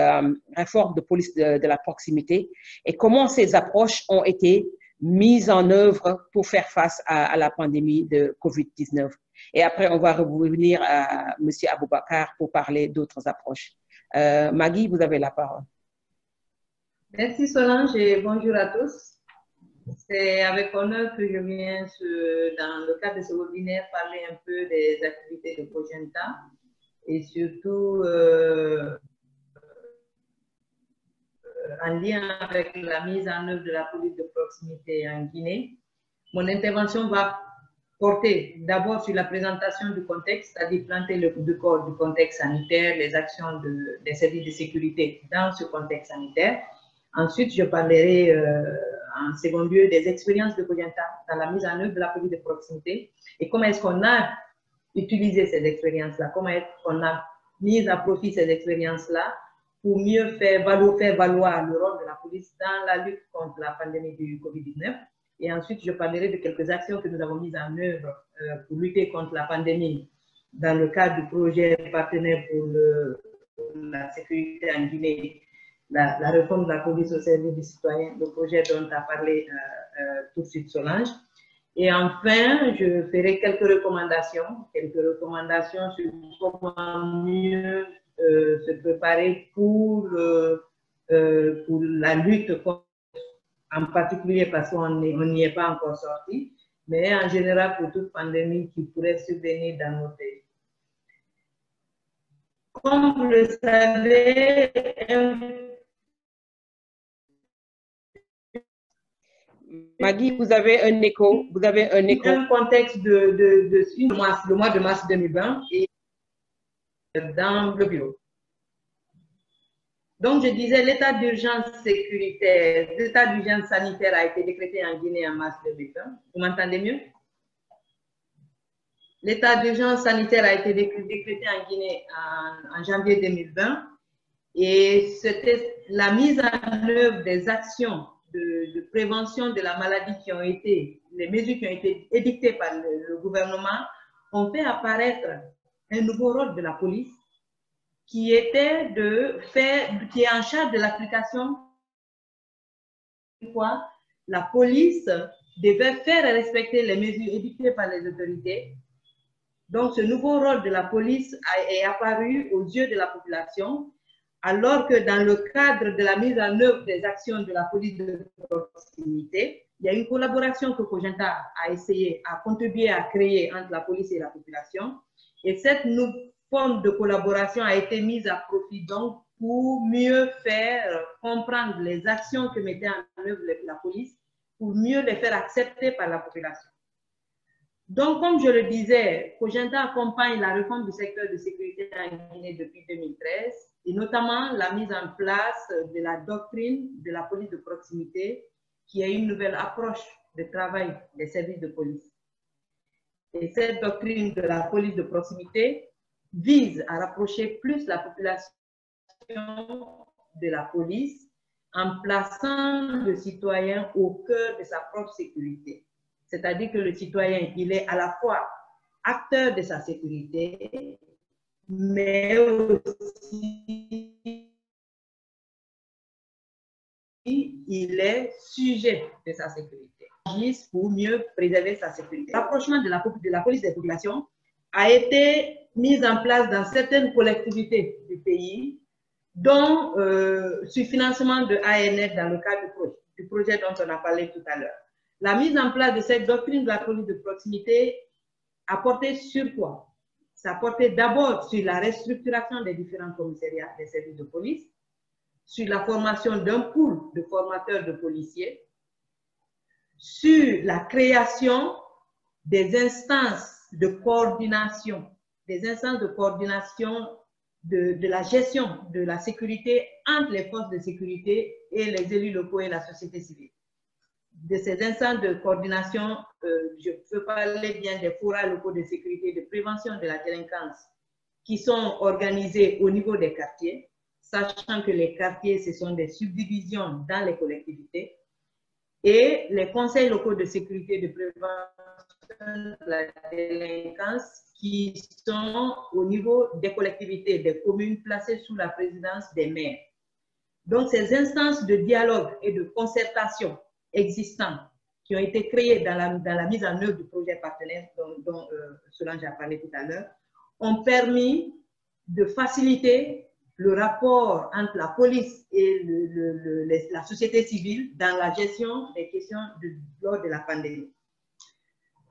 réforme de police de la proximité et comment ces approches ont été mises en œuvre pour faire face à la pandémie de COVID-19. Et après, on va revenir à M. Aboubakar pour parler d'autres approches. Maggie, vous avez la parole. Merci Solange et bonjour à tous. C'est avec honneur que je viens, dans le cadre de ce webinaire, parler un peu des activités de Cogenta et surtout en lien avec la mise en œuvre de la police de proximité en Guinée. Mon intervention va porter d'abord sur la présentation du contexte, c'est-à-dire planter le décor du contexte sanitaire, les actions des services de sécurité dans ce contexte sanitaire. Ensuite, je parlerai en second lieu des expériences de Cogenta dans la mise en œuvre de la police de proximité et comment est-ce qu'on a utilisé ces expériences-là, comment est-ce qu'on a mis à profit ces expériences-là pour mieux faire valoir le rôle de la police dans la lutte contre la pandémie du COVID-19. Et ensuite, je parlerai de quelques actions que nous avons mises en œuvre pour lutter contre la pandémie dans le cadre du projet partenaire pour la sécurité en Guinée, la réforme de la police au service des citoyens, le projet dont a parlé tout de suite Solange. Et enfin, je ferai quelques recommandations sur comment mieux se préparer pour la lutte contre, en particulier parce qu'on n'y est pas encore sorti, mais en général pour toute pandémie qui pourrait survenir dans nos pays. Comme vous le savez, Maggie, vous avez un écho. Vous avez un écho. Dans le contexte le mois de mars 2020 et dans le bureau. Donc, je disais, l'état d'urgence sécuritaire, l'état d'urgence sanitaire a été décrété en Guinée en mars 2020. Vous m'entendez mieux? L'état d'urgence sanitaire a été décrété en Guinée en janvier 2020 et c'était la mise en œuvre des actions de prévention de la maladie qui ont été, les mesures qui ont été édictées par le gouvernement ont fait apparaître un nouveau rôle de la police qui était qui est en charge de l'application. La police devait faire respecter les mesures édictées par les autorités. Donc, ce nouveau rôle de la police est apparu aux yeux de la population, alors que dans le cadre de la mise en œuvre des actions de la police de proximité, il y a une collaboration que Cogenta a contribué à créer entre la police et la population. Et cette forme de collaboration a été mise à profit donc pour mieux faire comprendre les actions que mettait en œuvre la police, pour mieux les faire accepter par la population. Donc, comme je le disais, Cogenta accompagne la réforme du secteur de sécurité en Guinée depuis 2013 et notamment la mise en place de la doctrine de la police de proximité qui est une nouvelle approche de travail des services de police. Et cette doctrine de la police de proximité vise à rapprocher plus la population de la police en plaçant le citoyen au cœur de sa propre sécurité. C'est-à-dire que le citoyen, il est à la fois acteur de sa sécurité, mais aussi il est sujet de sa sécurité. agissent pour mieux préserver sa sécurité. L'approchement de la police des populations a été mis en place dans certaines collectivités du pays, dont sur financement de ANF dans le cadre du projet dont on a parlé tout à l'heure. La mise en place de cette doctrine de la police de proximité a porté sur quoi? Ça a porté d'abord sur la restructuration des différents commissariats des services de police, sur la formation d'un pool de formateurs de policiers, sur la création des instances de coordination, de la gestion de la sécurité entre les forces de sécurité et les élus locaux et la société civile. De ces instances de coordination, je peux parler bien des forats locaux de sécurité, de prévention de la délinquance, qui sont organisés au niveau des quartiers, sachant que les quartiers, ce sont des subdivisions dans les collectivités, et les conseils locaux de sécurité et de prévention de la délinquance, qui sont au niveau des collectivités, des communes placées sous la présidence des maires. Donc, ces instances de dialogue et de concertation existants qui ont été créées dans la mise en œuvre du projet partenaire dont Solange a parlé tout à l'heure, ont permis de faciliter le rapport entre la police et la société civile dans la gestion des questions lors de la pandémie.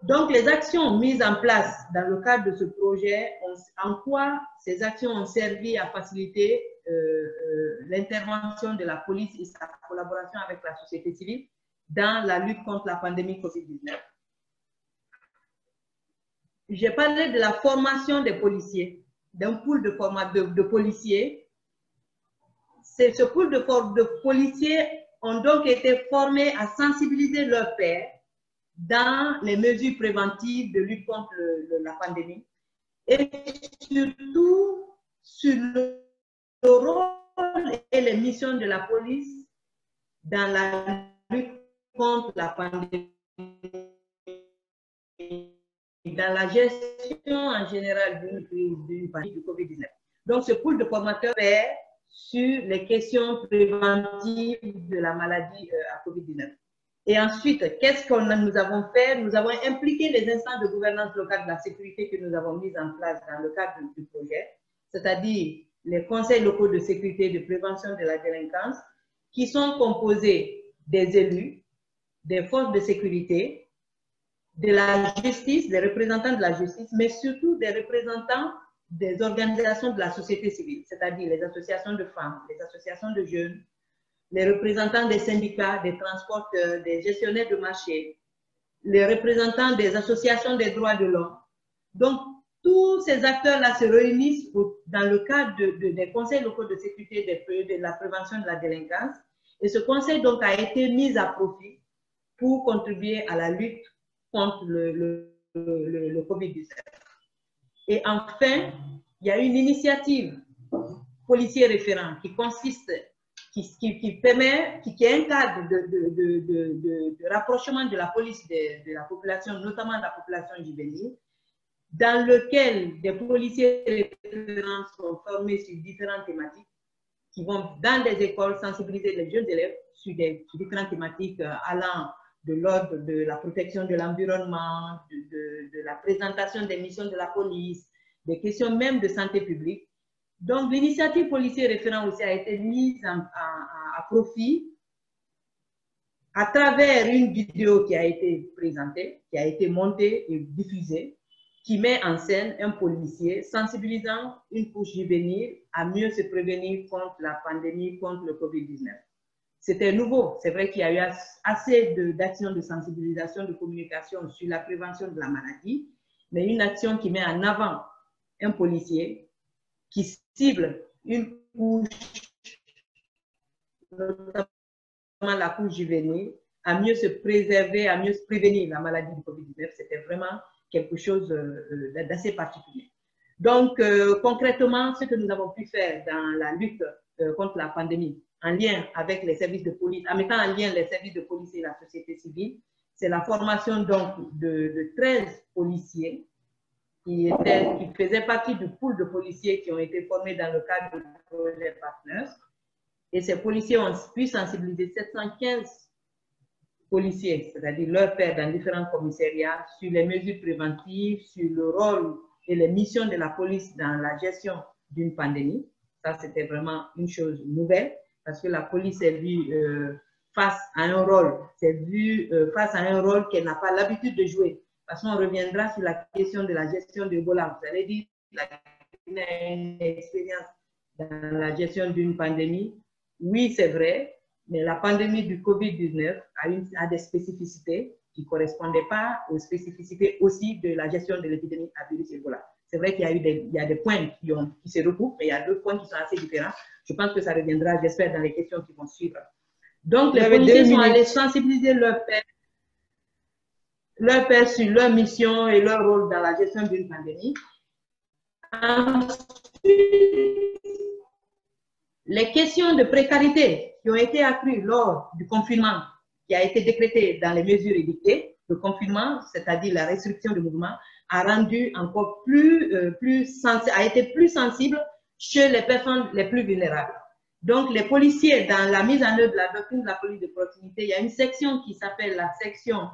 Donc, les actions mises en place dans le cadre de ce projet, en quoi ces actions ont servi à faciliter l'intervention de la police et sa collaboration avec la société civile dans la lutte contre la pandémie COVID-19. J'ai parlé de la formation des policiers, d'un pool de policiers. Ce pool de policiers ont donc été formés à sensibiliser leurs pairs dans les mesures préventives de lutte contre la pandémie et surtout sur le rôle et les missions de la police dans la lutte contre la pandémie, dans la gestion en général du COVID-19. Donc, ce pool de formateurs est sur les questions préventives de la maladie à COVID-19. Et ensuite, qu'est-ce que nous avons fait? Nous avons impliqué les instances de gouvernance locale de la sécurité que nous avons mises en place dans le cadre du projet, c'est-à-dire les conseils locaux de sécurité et de prévention de la délinquance, qui sont composés des élus, des forces de sécurité, de la justice, des représentants de la justice, mais surtout des représentants des organisations de la société civile, c'est-à-dire les associations de femmes, les associations de jeunes, les représentants des syndicats, des transporteurs, des gestionnaires de marché, les représentants des associations des droits de l'homme. Donc, tous ces acteurs-là se réunissent dans le cadre des conseils locaux de sécurité et de la prévention de la délinquance. Et ce conseil donc a été mis à profit pour contribuer à la lutte contre le COVID-19. Et enfin, il y a une initiative policier référent qui consiste, qui est un cadre de rapprochement de la police de la population, notamment de la population juvénile, dans lequel des policiers référents sont formés sur différentes thématiques, qui vont dans des écoles sensibiliser les jeunes élèves sur différentes thématiques allant de l'ordre de la protection de l'environnement, de la présentation des missions de la police, des questions même de santé publique. Donc, l'initiative policier référent aussi a été mise à profit à travers une vidéo qui a été présentée, qui a été montée et diffusée, qui met en scène un policier sensibilisant une couche juvénile à mieux se prévenir contre la pandémie, contre le COVID-19. C'était nouveau. C'est vrai qu'il y a eu assez d'actions de sensibilisation, de communication sur la prévention de la maladie, mais une action qui met en avant un policier qui cible une couche, notamment la couche juvénile, à mieux se préserver, à mieux se prévenir la maladie du COVID-19. C'était vraiment quelque chose d'assez particulier. Donc, concrètement, ce que nous avons pu faire dans la lutte contre la pandémie, en lien avec les services de police, en mettant en lien les services de police et la société civile, c'est la formation donc de 13 policiers qui faisaient partie du pool de policiers qui ont été formés dans le cadre du projet Partners. Et ces policiers ont pu sensibiliser 715 policiers, c'est-à-dire leurs pairs dans différents commissariats, sur les mesures préventives, sur le rôle et les missions de la police dans la gestion d'une pandémie. Ça, c'était vraiment une chose nouvelle parce que la police est vue face à un rôle, face à un rôle qu'elle n'a pas l'habitude de jouer. Parce qu'on reviendra sur la question de la gestion de Ebola. Vous avez dit la Guinée a une expérience dans la gestion d'une pandémie. Oui, c'est vrai, mais la pandémie du Covid-19 a des spécificités qui ne correspondaient pas aux spécificités aussi de la gestion de l'épidémie à virus Ebola. C'est vrai qu'il y a des points qui se recoupent, mais il y a d'autres points qui sont assez différents. Je pense que ça reviendra, j'espère, dans les questions qui vont suivre. Donc, les policiers sont allés sensibiliser leurs pairs sur leur mission et leur rôle dans la gestion d'une pandémie. Ensuite, les questions de précarité qui ont été accrues lors du confinement qui a été décrété dans les mesures édictées, le confinement, c'est-à-dire la restriction de mouvement, a rendu encore a été plus sensible chez les personnes les plus vulnérables. Donc, les policiers, dans la mise en œuvre de la doctrine de la police de proximité, il y a une section qui s'appelle la section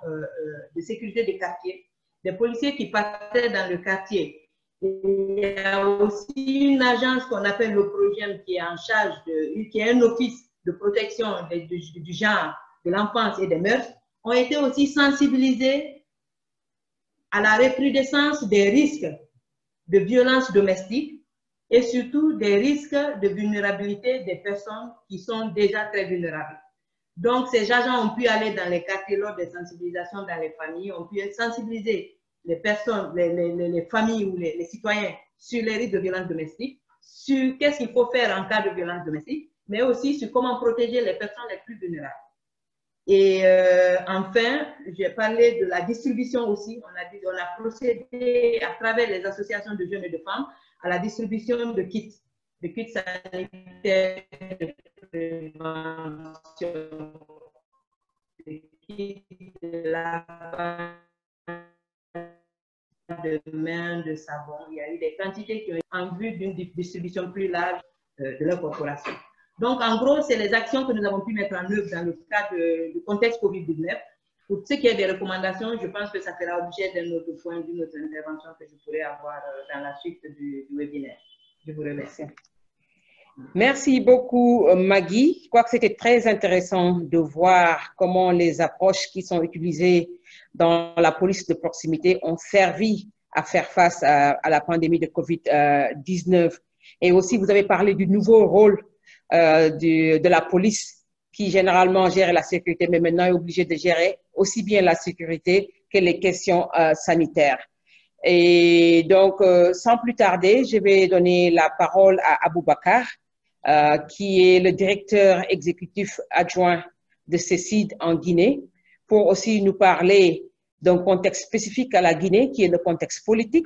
de sécurité des quartiers, des policiers qui partaient dans le quartier. Il y a aussi une agence qu'on appelle le PROGEM qui est en charge, qui est un office de protection du genre, de l'enfance et des mœurs, ont été aussi sensibilisés à la recrudescence des risques de violence domestique et surtout des risques de vulnérabilité des personnes qui sont déjà très vulnérables. Donc, ces agents ont pu aller dans les quartiers lors des sensibilisations dans les familles, ont pu sensibiliser les personnes, les familles ou les citoyens sur les risques de violence domestique, sur qu'est-ce qu'il faut faire en cas de violence domestique, mais aussi sur comment protéger les personnes les plus vulnérables. Et enfin, j'ai parlé de la distribution aussi. On a procédé à travers les associations de jeunes et de femmes à la distribution de kits sanitaires de prévention, de kits de lavage de main, de savon. Il y a eu des quantités qui ont été en vue d'une distribution plus large de leur corporation. Donc, en gros, c'est les actions que nous avons pu mettre en œuvre dans le cadre du contexte Covid-19. Pour ce qui est des recommandations, je pense que ça fera l'objet d'un autre point, d'une autre intervention que je pourrais avoir dans la suite du webinaire. Je vous remercie. Merci beaucoup, Maggie. Je crois que c'était très intéressant de voir comment les approches qui sont utilisées dans la police de proximité ont servi à faire face à la pandémie de Covid-19. Et aussi, vous avez parlé du nouveau rôle de la police qui généralement gère la sécurité, mais maintenant est obligée de gérer aussi bien la sécurité que les questions sanitaires. Et donc, sans plus tarder, je vais donner la parole à Aboubacar, qui est le directeur exécutif adjoint de CECID en Guinée, pour aussi nous parler d'un contexte spécifique à la Guinée, qui est le contexte politique,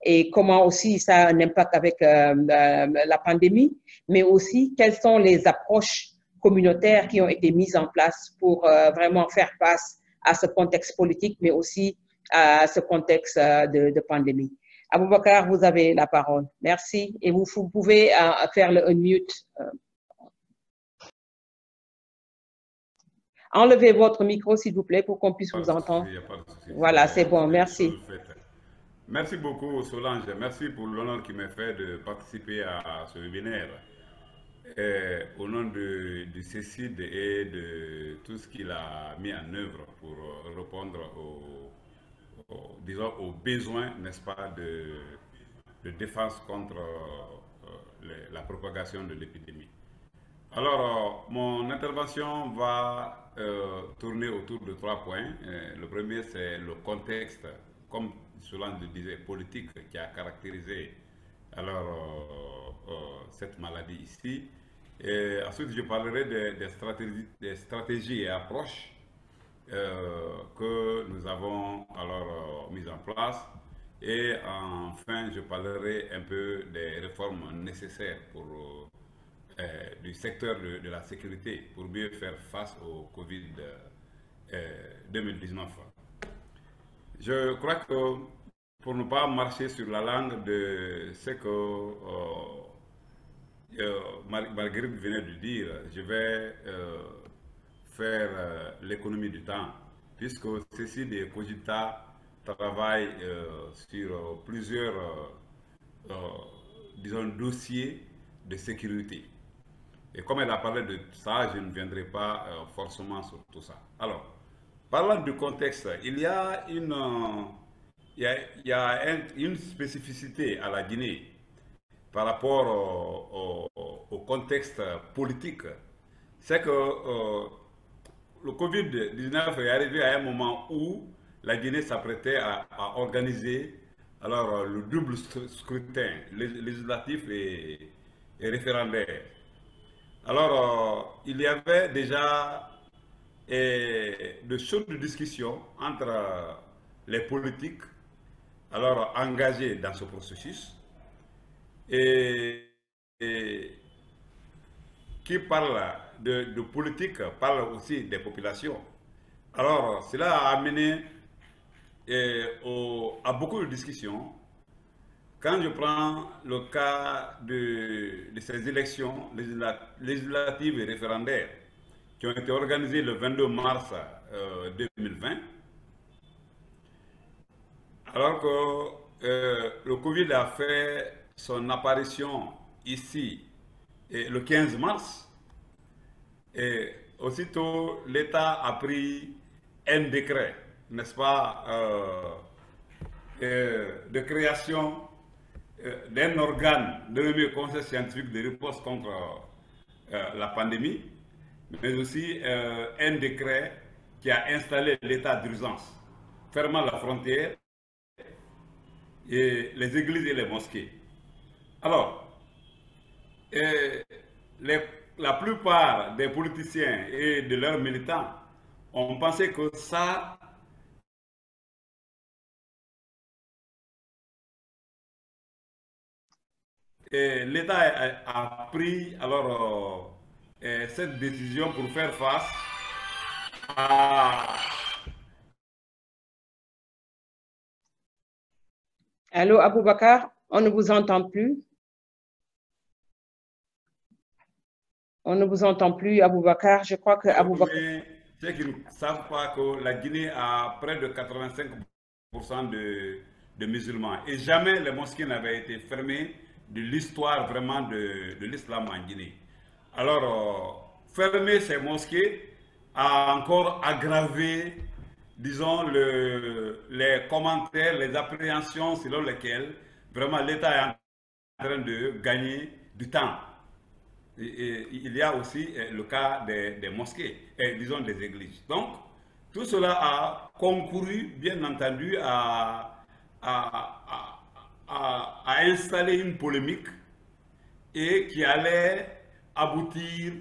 et comment aussi ça a un impact avec la pandémie, mais aussi quelles sont les approches communautaires qui ont été mises en place pour vraiment faire face à ce contexte politique, mais aussi à ce contexte de pandémie. Aboubacar, vous avez la parole. Merci. Et vous pouvez faire le unmute. Enlevez votre micro, s'il vous plaît, pour qu'on puisse vous entendre. Voilà, c'est bon. Merci. Merci beaucoup, Solange. Merci pour l'honneur qui m'est fait de participer à ce webinaire. Au nom du CECID et de tout ce qu'il a mis en œuvre pour répondre aux besoins, n'est-ce pas, de défense contre la propagation de l'épidémie. Alors, mon intervention va tourner autour de 3 points. Le premier, c'est le contexte, comme Solange le disait, politique qui a caractérisé cette maladie ici. Et ensuite, je parlerai des stratégies et approches que nous avons mises en place. Et enfin, je parlerai un peu des réformes nécessaires du secteur de la sécurité pour mieux faire face au Covid-19. Je crois que pour ne pas marcher sur la langue de ce que Marguerite venait de dire, je vais faire l'économie du temps, puisque ceci des Cogita travaillent sur plusieurs disons, dossiers de sécurité. Et comme elle a parlé de ça, je ne viendrai pas forcément sur tout ça. Alors, parlant du contexte, il y a une spécificité à la Guinée par rapport au contexte politique. C'est que le Covid-19 est arrivé à un moment où la Guinée s'apprêtait à organiser alors, le double scrutin législatif et référendaire. Alors, il y avait déjà de chaudes discussions entre les politiques alors engagés dans ce processus et qui parle de politique, parle aussi des populations. Alors, cela a amené à beaucoup de discussions. Quand je prends le cas de ces élections législatives et référendaires qui ont été organisées le 22 mars 2020, alors que le Covid a fait son apparition ici le 15 mars, et aussitôt l'État a pris un décret, n'est-ce pas, de création d'un organe dénommé Conseil scientifique de riposte contre la pandémie, mais aussi un décret qui a installé l'état d'urgence, fermant la frontière et les églises et les mosquées. Alors, la plupart des politiciens et de leurs militants ont pensé que ça l'État a pris alors cette décision pour faire face à... Allô, Aboubakar, on ne vous entend plus. On ne vous entend plus, Aboubakar. Je crois que Aboubakar... Ceux qui ne savent pas que la Guinée a près de 85% de musulmans. Et jamais les mosquées n'avaient été fermées de l'histoire vraiment de l'islam en Guinée. Alors, fermer ces mosquées a encore aggravé, disons, les commentaires, les appréhensions selon lesquelles vraiment l'État est en train de gagner du temps. Et il y a aussi le cas des mosquées, disons des églises. Donc, tout cela a concouru, bien entendu, à installer une polémique et qui allait aboutir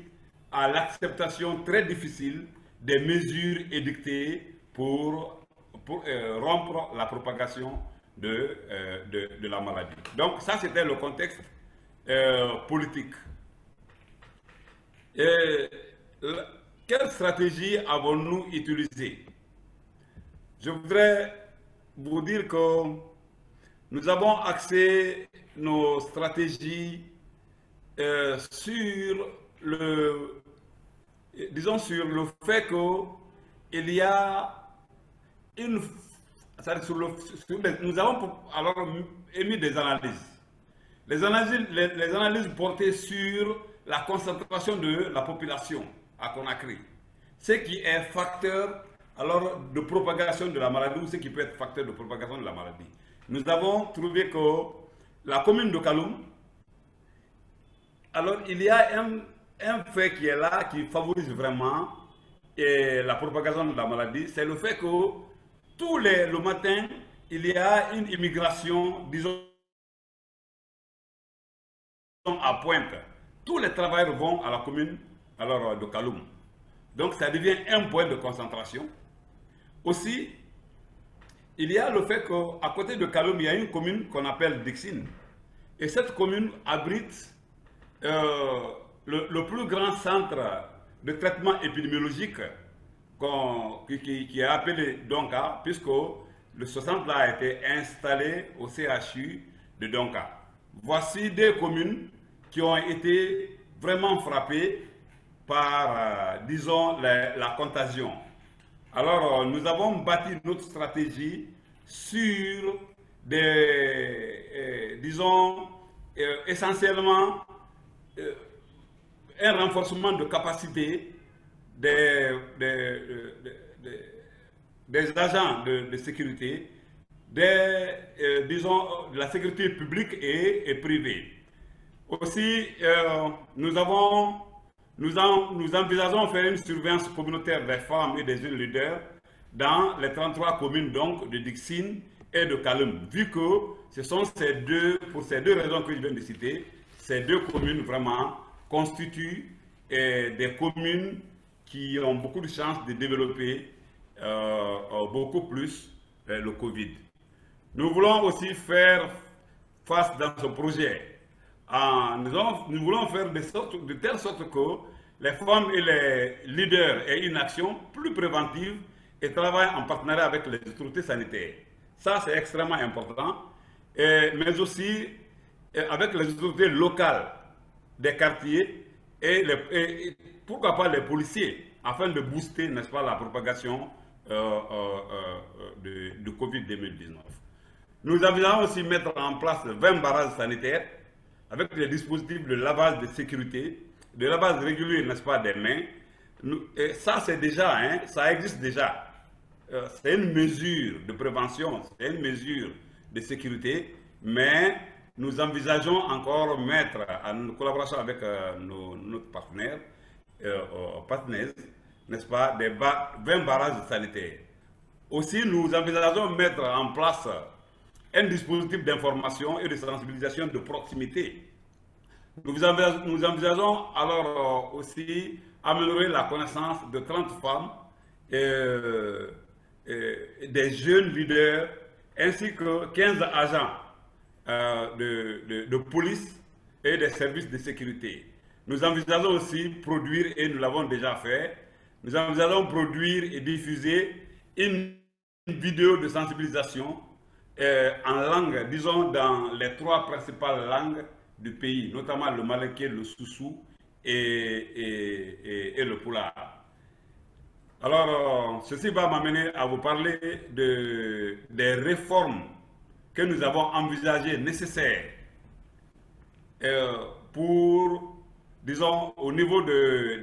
à l'acceptation très difficile des mesures édictées pour rompre la propagation de la maladie. Donc ça, c'était le contexte politique. Quelle stratégie avons-nous utilisée? Je voudrais vous dire que nous avons axé nos stratégies sur le fait qu'il y a une... Nous avons alors émis des analyses. Les analyses portaient sur la concentration de la population à Conakry, ce qui est facteur alors de propagation de la maladie ou ce qui peut être facteur de propagation de la maladie. Nous avons trouvé que la commune de Kaloum, alors il y a un fait qui est là, qui favorise vraiment la propagation de la maladie, c'est le fait que le matin, il y a une immigration, disons, à Pointe. Tous les travailleurs vont à la commune alors, de Kaloum. Donc ça devient un point de concentration. Aussi, il y a le fait qu'à côté de Kaloum, il y a une commune qu'on appelle Dixine. Et cette commune abrite le plus grand centre de traitement épidémiologique qui est appelé Donka, puisque ce centre-là a été installé au CHU de Donka. Voici des communes qui ont été vraiment frappées par, disons, la contagion. Alors, nous avons bâti notre stratégie sur des, disons, essentiellement, un renforcement de capacité des agents de sécurité, disons, de la sécurité publique et privée. Aussi, nous envisageons faire une surveillance communautaire des femmes et des jeunes leaders dans les 33 communes donc, de Dixine et de Kalem, vu que ce sont pour ces deux raisons que je viens de citer, ces deux communes vraiment constituent des communes qui ont beaucoup de chances de développer beaucoup plus le Covid. Nous voulons aussi faire face dans ce projet. Nous voulons faire de telle sorte que les femmes et les leaders aient une action plus préventive et travaillent en partenariat avec les autorités sanitaires. Ça, c'est extrêmement important, mais aussi avec les autorités locales des quartiers et pourquoi pas les policiers, afin de booster, n'est-ce pas, la propagation de Covid-19. Nous envisageons aussi mettre en place 20 barrages sanitaires avec des dispositifs de lavage de sécurité, de lavage régulier, n'est-ce pas, des mains. Et ça, c'est déjà, hein, ça existe déjà. C'est une mesure de prévention, c'est une mesure de sécurité, mais nous envisageons encore mettre, en collaboration avec notre partenaire, n'est-ce pas, 20 barrages sanitaires. Aussi, nous envisageons mettre en place un dispositif d'information et de sensibilisation de proximité. Nous envisageons alors aussi améliorer la connaissance de 30 femmes, des jeunes leaders, ainsi que 15 agents de police et des services de sécurité. Nous envisageons aussi produire, et nous l'avons déjà fait, nous envisageons produire et diffuser une vidéo de sensibilisation en langue, disons dans les 3 principales langues du pays, notamment le Malaké, le Soussou et le Pulaar. Alors, ceci va m'amener à vous parler des réformes que nous avons envisagées nécessaires pour, disons, au niveau du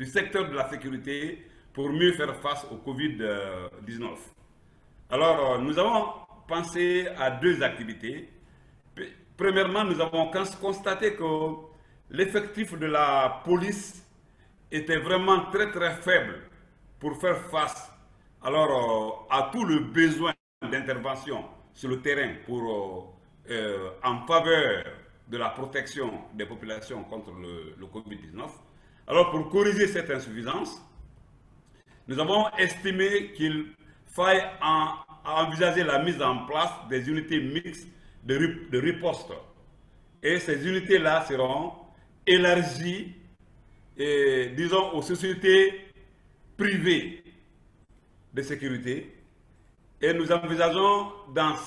secteur de la sécurité pour mieux faire face au Covid-19. Alors, nous avons pensé à 2 activités. Premièrement, nous avons constaté que l'effectif de la police était vraiment très faible pour faire face alors, à tout le besoin d'intervention sur le terrain en faveur de la protection des populations contre le Covid-19. Alors, pour corriger cette insuffisance, nous avons estimé qu'il faille envisager la mise en place des unités mixtes de riposte. Et ces unités-là seront élargies, disons, aux sociétés privées de sécurité. Et nous envisageons dans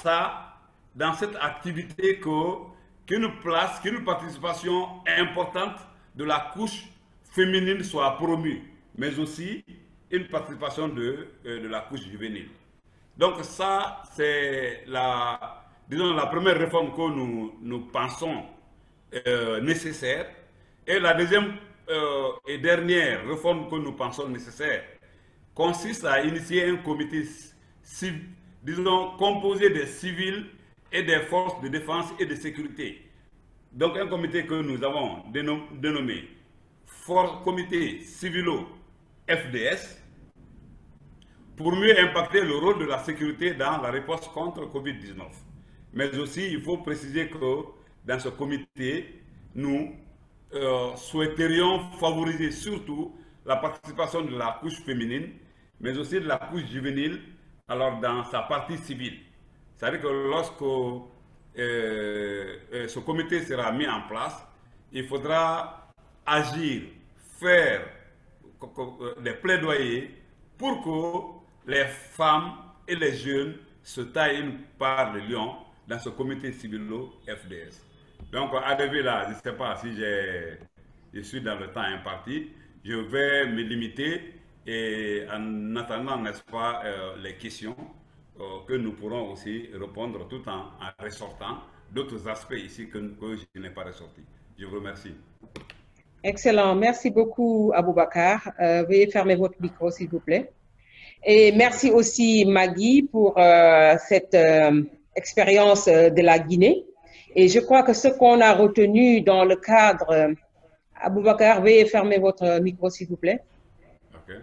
cette activité qu'une participation importante de la couche féminine soit promue, mais aussi une participation de la couche juvénile. Donc ça, c'est disons, la première réforme que nous pensons nécessaire. Et la deuxième et dernière réforme que nous pensons nécessaire consiste à initier un comité, disons, composé des civils et des forces de défense et de sécurité. Donc un comité que nous avons dénommé Comité civilo-FDS, pour mieux impacter le rôle de la sécurité dans la réponse contre le Covid-19. Mais aussi, il faut préciser que dans ce comité, nous souhaiterions favoriser surtout la participation de la couche féminine, mais aussi de la couche juvénile, alors dans sa partie civile. C'est-à-dire que lorsque ce comité sera mis en place, il faudra agir, faire des plaidoyers pour que les femmes et les jeunes se taillent une part de lion dans ce comité civilo-FDS. Donc, arrivé là, je ne sais pas si j'ai je suis dans le temps imparti. Je vais me limiter et en attendant, n'est-ce pas, les questions que nous pourrons aussi répondre tout en ressortant d'autres aspects ici que je n'ai pas ressortis. Je vous remercie. Excellent. Merci beaucoup, Aboubacar. Veuillez fermer votre micro, s'il vous plaît. Et merci aussi, Maggie, pour cette expérience de la Guinée. Et je crois que ce qu'on a retenu dans le cadre... Aboubacar, veuillez fermer votre micro, s'il vous plaît. Okay.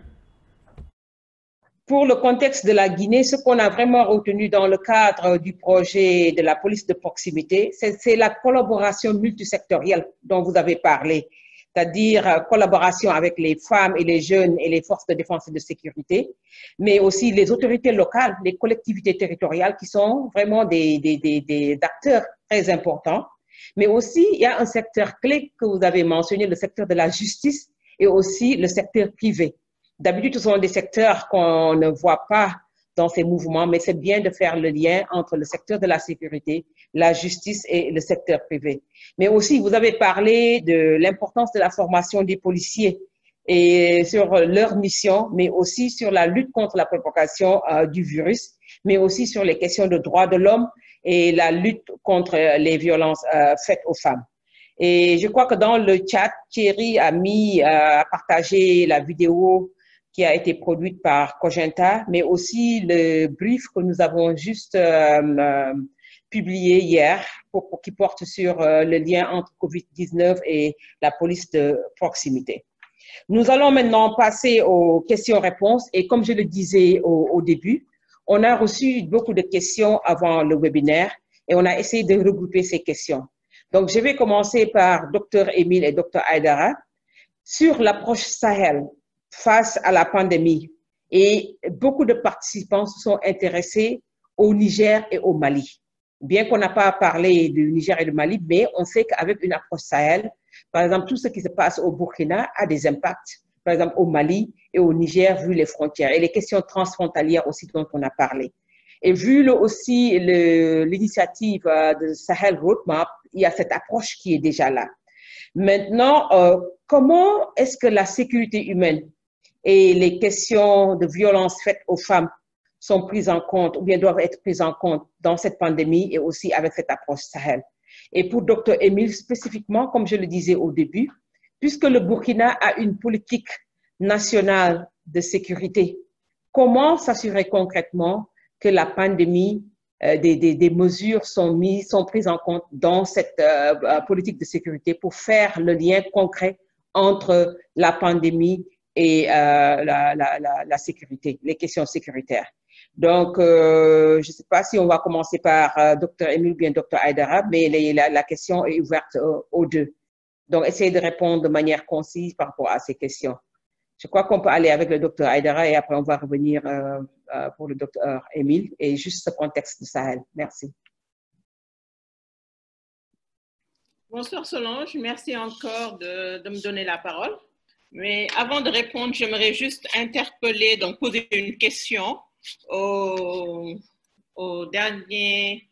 Pour le contexte de la Guinée, ce qu'on a vraiment retenu dans le cadre du projet de la police de proximité, c'est la collaboration multisectorielle dont vous avez parlé, c'est-à-dire collaboration avec les femmes et les jeunes et les forces de défense et de sécurité, mais aussi les autorités locales, les collectivités territoriales qui sont vraiment des acteurs très importants. Mais aussi, il y a un secteur clé que vous avez mentionné, le secteur de la justice et aussi le secteur privé. D'habitude, ce sont des secteurs qu'on ne voit pas dans ces mouvements, mais c'est bien de faire le lien entre le secteur de la sécurité, la justice et le secteur privé. Mais aussi, vous avez parlé de l'importance de la formation des policiers et sur leur mission, mais aussi sur la lutte contre la propagation du virus, mais aussi sur les questions de droits de l'homme et la lutte contre les violences faites aux femmes. Et je crois que dans le chat, Thierry a partagé la vidéo qui a été produite par Cogenta, mais aussi le brief que nous avons juste publié hier qui porte sur le lien entre COVID-19 et la police de proximité. Nous allons maintenant passer aux questions-réponses et comme je le disais au début, on a reçu beaucoup de questions avant le webinaire et on a essayé de regrouper ces questions. Donc, je vais commencer par Dr Émile et Dr Aïdara sur l'approche Sahel face à la pandémie. Et beaucoup de participants se sont intéressés au Niger et au Mali. Bien qu'on n'a pas parlé du Niger et du Mali, mais on sait qu'avec une approche Sahel, par exemple, tout ce qui se passe au Burkina a des impacts, par exemple au Mali et au Niger, vu les frontières et les questions transfrontalières aussi dont on a parlé. Et vu aussi l'initiative de Sahel Roadmap, il y a cette approche qui est déjà là. Maintenant, comment est-ce que la sécurité humaine et les questions de violence faites aux femmes sont prises en compte ou bien doivent être prises en compte dans cette pandémie et aussi avec cette approche Sahel? Et pour Dr Émile spécifiquement, comme je le disais au début, puisque le Burkina a une politique nationale de sécurité, comment s'assurer concrètement que la pandémie, des mesures sont prises en compte dans cette politique de sécurité pour faire le lien concret entre la pandémie et la sécurité, les questions sécuritaires. Donc, je ne sais pas si on va commencer par Dr Émile ou bien Dr Aïdara, mais la question est ouverte aux deux. Donc, essayez de répondre de manière concise par rapport à ces questions. Je crois qu'on peut aller avec le Dr Aïdara et après on va revenir pour le Dr Émile et juste ce contexte de Sahel. Merci. Bonsoir Solange, merci encore de me donner la parole. Mais avant de répondre, j'aimerais juste interpeller, donc poser une question au dernier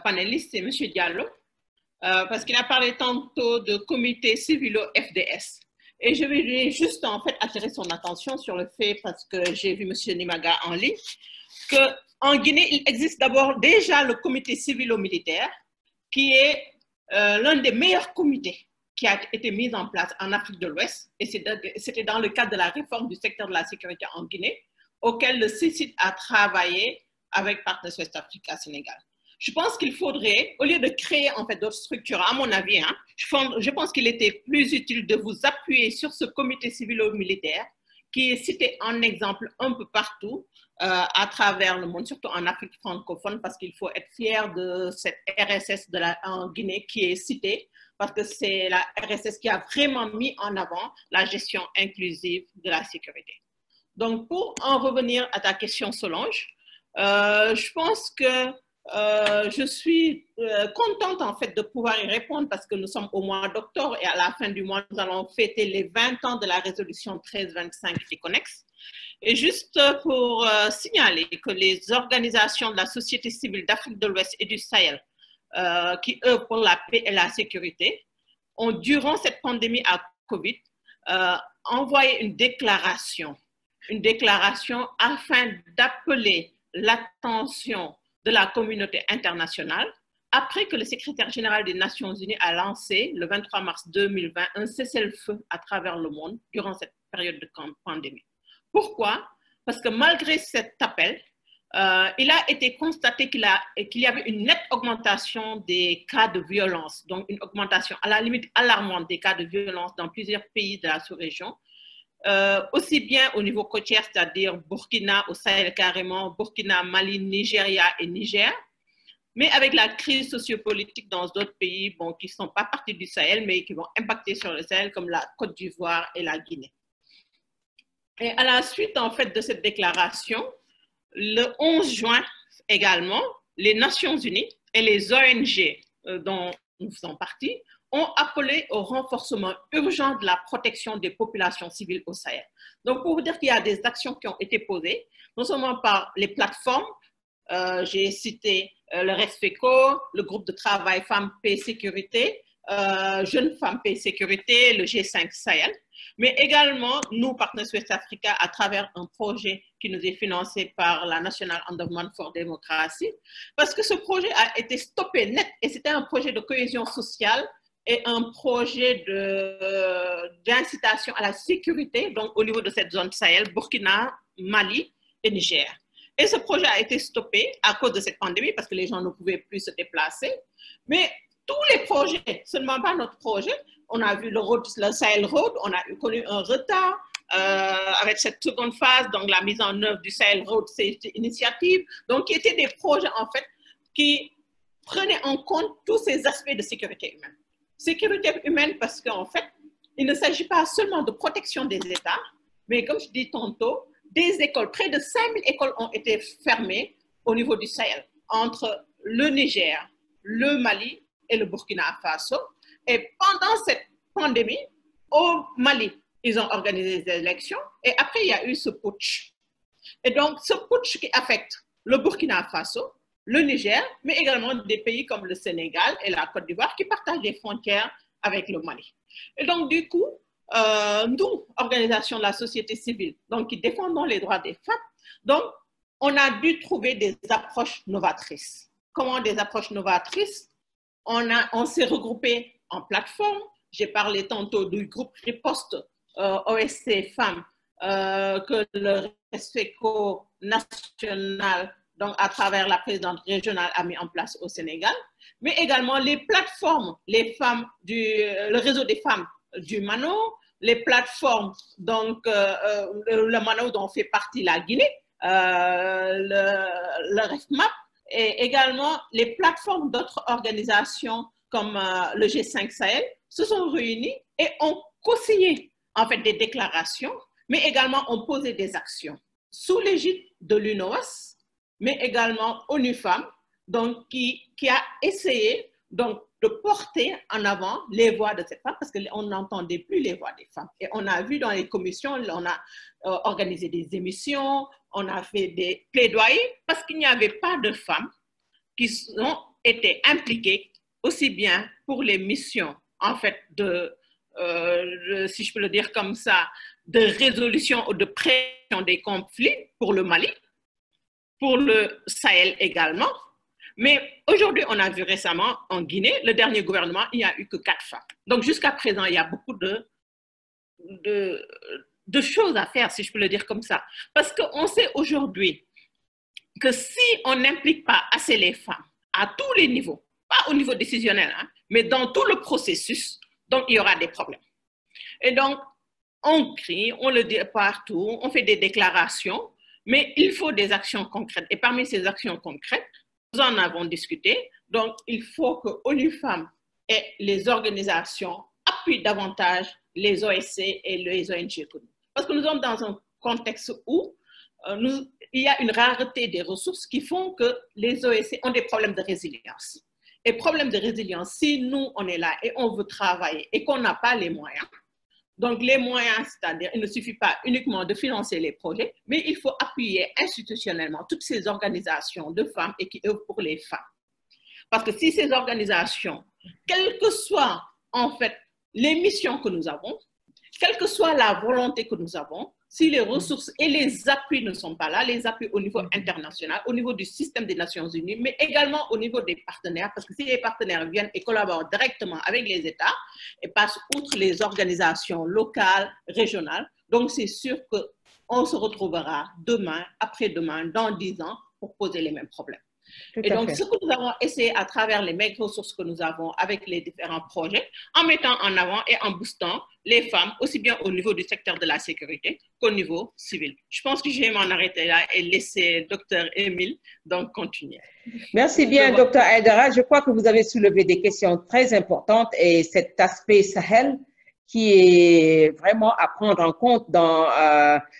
panéliste, c'est M. Diallo, parce qu'il a parlé tantôt de comité civilo-FDS. Et je vais juste en fait attirer son attention sur le fait, parce que j'ai vu M. Nimaga en ligne, qu'en Guinée, il existe d'abord déjà le comité civilo-militaire, qui est l'un des meilleurs comités qui a été mis en place en Afrique de l'Ouest, et c'était dans le cadre de la réforme du secteur de la sécurité en Guinée, auquel le CICID a travaillé avec Partners West Africa Sénégal. Je pense qu'il faudrait, au lieu de créer en fait d'autres structures, à mon avis, je pense qu'il était plus utile de vous appuyer sur ce comité civilo-militaire qui est cité en exemple un peu partout à travers le monde, surtout en Afrique francophone, parce qu'il faut être fier de cette RSS en Guinée qui est citée, parce que c'est la RSS qui a vraiment mis en avant la gestion inclusive de la sécurité. Donc, pour en revenir à ta question, Solange, je pense que je suis contente en fait de pouvoir y répondre parce que nous sommes au mois d'octobre et à la fin du mois, nous allons fêter les 20 ans de la résolution 1325 des CONEX. Et juste pour signaler que les organisations de la société civile d'Afrique de l'Ouest et du Sahel qui œuvrent pour la paix et la sécurité ont, durant cette pandémie à Covid, envoyé une déclaration afin d'appeler l'attention de la communauté internationale après que le secrétaire général des Nations Unies a lancé le 23 mars 2020 un cessez-le-feu à travers le monde durant cette période de pandémie. Pourquoi? Parce que malgré cet appel, il a été constaté qu'il y avait une nette augmentation des cas de violence, donc une augmentation à la limite alarmante des cas de violence dans plusieurs pays de la sous-région, aussi bien au niveau côtier, c'est-à-dire Burkina, au Sahel carrément, Burkina, Mali, Nigeria et Niger, mais avec la crise sociopolitique dans d'autres pays qui ne sont pas partie du Sahel, mais qui vont impacter sur le Sahel, comme la Côte d'Ivoire et la Guinée. Et à la suite, en fait, de cette déclaration, le 11 juin également, les Nations Unies et les ONG dont nous faisons partie ont appelé au renforcement urgent de la protection des populations civiles au Sahel. Donc, pour vous dire qu'il y a des actions qui ont été posées, non seulement par les plateformes, j'ai cité le RESFECO, le groupe de travail Femmes, Paix, Sécurité, Jeunes Femmes, Paix, Sécurité, le G5 Sahel, mais également nous, Partners West Africa, à travers un projet qui nous est financé par la National Endowment for Democracy, parce que ce projet a été stoppé net et c'était un projet de cohésion sociale et un projet d'incitation à la sécurité, donc au niveau de cette zone Sahel, Burkina, Mali et Niger. Et ce projet a été stoppé à cause de cette pandémie parce que les gens ne pouvaient plus se déplacer. Mais tous les projets, seulement pas notre projet, on a vu le Sahel Road, on a connu un retard avec cette seconde phase, donc la mise en œuvre du Sahel Road Safety Initiative, donc qui étaient des projets en fait qui prenaient en compte tous ces aspects de sécurité humaine. Sécurité humaine parce qu'en fait, il ne s'agit pas seulement de protection des États, mais comme je dis tantôt, des écoles, près de 5000 écoles ont été fermées au niveau du Sahel, entre le Niger, le Mali et le Burkina Faso. Et pendant cette pandémie, au Mali, ils ont organisé des élections et après, il y a eu ce putsch. Et donc, ce putsch qui affecte le Burkina Faso, le Niger, mais également des pays comme le Sénégal et la Côte d'Ivoire qui partagent des frontières avec le Mali. Et donc, du coup, nous, organisation de la société civile, donc qui défendons les droits des femmes, donc on a dû trouver des approches novatrices. Comment des approches novatrices? On s'est regroupé en plateforme. J'ai parlé tantôt du groupe Riposte OSC Femmes que le RESFECO national, donc à travers la présidente régionale, a mis en place au Sénégal, mais également les plateformes, le réseau des femmes du Mano, les plateformes, donc le Mano dont fait partie la Guinée, le REFMAP, et également les plateformes d'autres organisations comme le G5 Sahel se sont réunies et ont co-signé en fait des déclarations, mais également ont posé des actions sous l'égide de l'UNOS, mais également ONU Femmes, donc qui a essayé donc de porter en avant les voix de ces femmes parce qu'on n'entendait plus les voix des femmes. Et on a vu dans les commissions, on a organisé des émissions, on a fait des plaidoyers parce qu'il n'y avait pas de femmes qui ont été impliquées aussi bien pour les missions, en fait, si je peux le dire comme ça, de résolution ou de prévention des conflits pour le Mali, pour le Sahel également. Mais aujourd'hui, on a vu récemment en Guinée, le dernier gouvernement, il n'y a eu que 4 femmes. Donc jusqu'à présent, il y a beaucoup de choses à faire, si je peux le dire comme ça. Parce qu'on sait aujourd'hui que si on n'implique pas assez les femmes à tous les niveaux, pas au niveau décisionnel, hein, mais dans tout le processus, donc il y aura des problèmes. Et donc, on crie, on le dit partout, on fait des déclarations, mais il faut des actions concrètes. Et parmi ces actions concrètes, nous en avons discuté. Donc, il faut que ONU Femmes et les organisations appuient davantage les OSC et les ONG. Parce que nous sommes dans un contexte où il y a une rareté des ressources qui font que les OSC ont des problèmes de résilience. Et problème de résilience, si nous, on est là et on veut travailler et qu'on n'a pas les moyens, donc les moyens, c'est-à-dire, il ne suffit pas uniquement de financer les projets, mais il faut appuyer institutionnellement toutes ces organisations de femmes et qui œuvrent pour les femmes. Parce que si ces organisations, quelles que soient en fait les missions que nous avons, quelle que soit la volonté que nous avons, si les ressources et les appuis ne sont pas là, les appuis au niveau international, au niveau du système des Nations Unies, mais également au niveau des partenaires, parce que si les partenaires viennent et collaborent directement avec les États et passent outre les organisations locales, régionales, donc c'est sûr qu'on se retrouvera demain, après-demain, dans 10 ans, pour poser les mêmes problèmes. Et donc, ce que nous avons essayé à travers les maigres ressources que nous avons avec les différents projets, en mettant en avant et en boostant les femmes, aussi bien au niveau du secteur de la sécurité qu'au niveau civil. Je pense que je vais m'en arrêter là et laisser Dr Émile donc continuer. Merci bien, Dr Aïdara. Je crois que vous avez soulevé des questions très importantes et cet aspect Sahel qui est vraiment à prendre en compte dans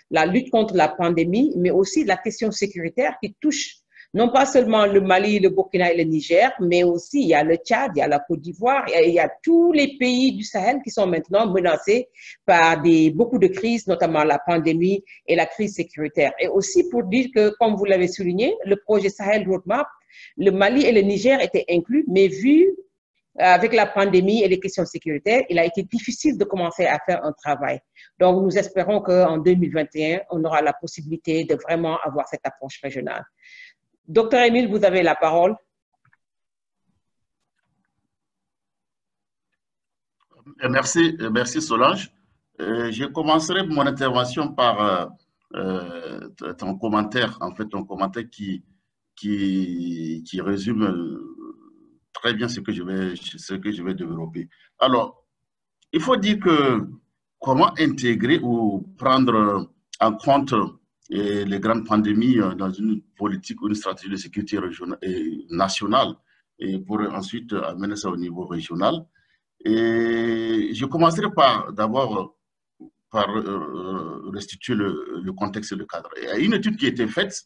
la lutte contre la pandémie, mais aussi la question sécuritaire qui touche non pas seulement le Mali, le Burkina et le Niger, mais aussi il y a le Tchad, il y a la Côte d'Ivoire, il y a tous les pays du Sahel qui sont maintenant menacés par beaucoup de crises, notamment la pandémie et la crise sécuritaire. Et aussi pour dire que, comme vous l'avez souligné, le projet Sahel Roadmap, le Mali et le Niger étaient inclus, mais vu avec la pandémie et les questions sécuritaires, il a été difficile de commencer à faire un travail. Donc, nous espérons qu'en 2021, on aura la possibilité de vraiment avoir cette approche régionale. Docteur Émile, vous avez la parole. Merci Solange. Je commencerai mon intervention par ton commentaire, en fait, ton commentaire qui résume très bien ce que je vais développer. Alors, il faut dire que comment intégrer ou prendre en compte les grandes pandémies dans une politique ou une stratégie de sécurité régionale et nationale, et pour ensuite amener ça au niveau régional. Et je commencerai d'abord par restituer le contexte et le cadre. Il y a une étude qui a été faite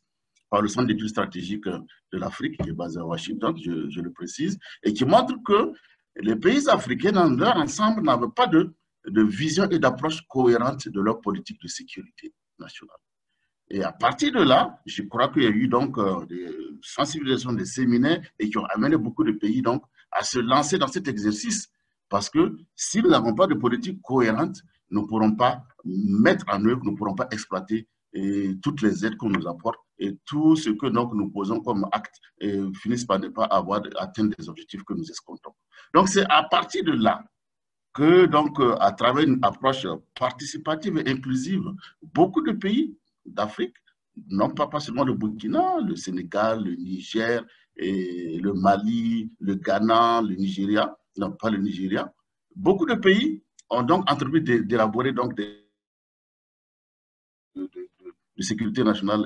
par le Centre d'études stratégiques de l'Afrique, qui est basé à Washington, je le précise, et qui montre que les pays africains, dans leur ensemble, n'avaient pas de vision et d'approche cohérente de leur politique de sécurité nationale. Et à partir de là, je crois qu'il y a eu donc des sensibilisations, des séminaires et qui ont amené beaucoup de pays donc à se lancer dans cet exercice. Parce que si nous n'avons pas de politique cohérente, nous ne pourrons pas mettre en œuvre, nous ne pourrons pas exploiter toutes les aides qu'on nous apporte et tout ce que donc, nous posons comme acte finissent par ne pas atteindre les objectifs que nous escomptons. Donc c'est à partir de là que donc à travers une approche participative et inclusive, beaucoup de pays d'Afrique, non pas seulement le Burkina, le Sénégal, le Niger, et le Mali, le Ghana, le Nigeria, non pas le Nigeria, beaucoup de pays ont donc entrepris d'élaborer donc de sécurité nationale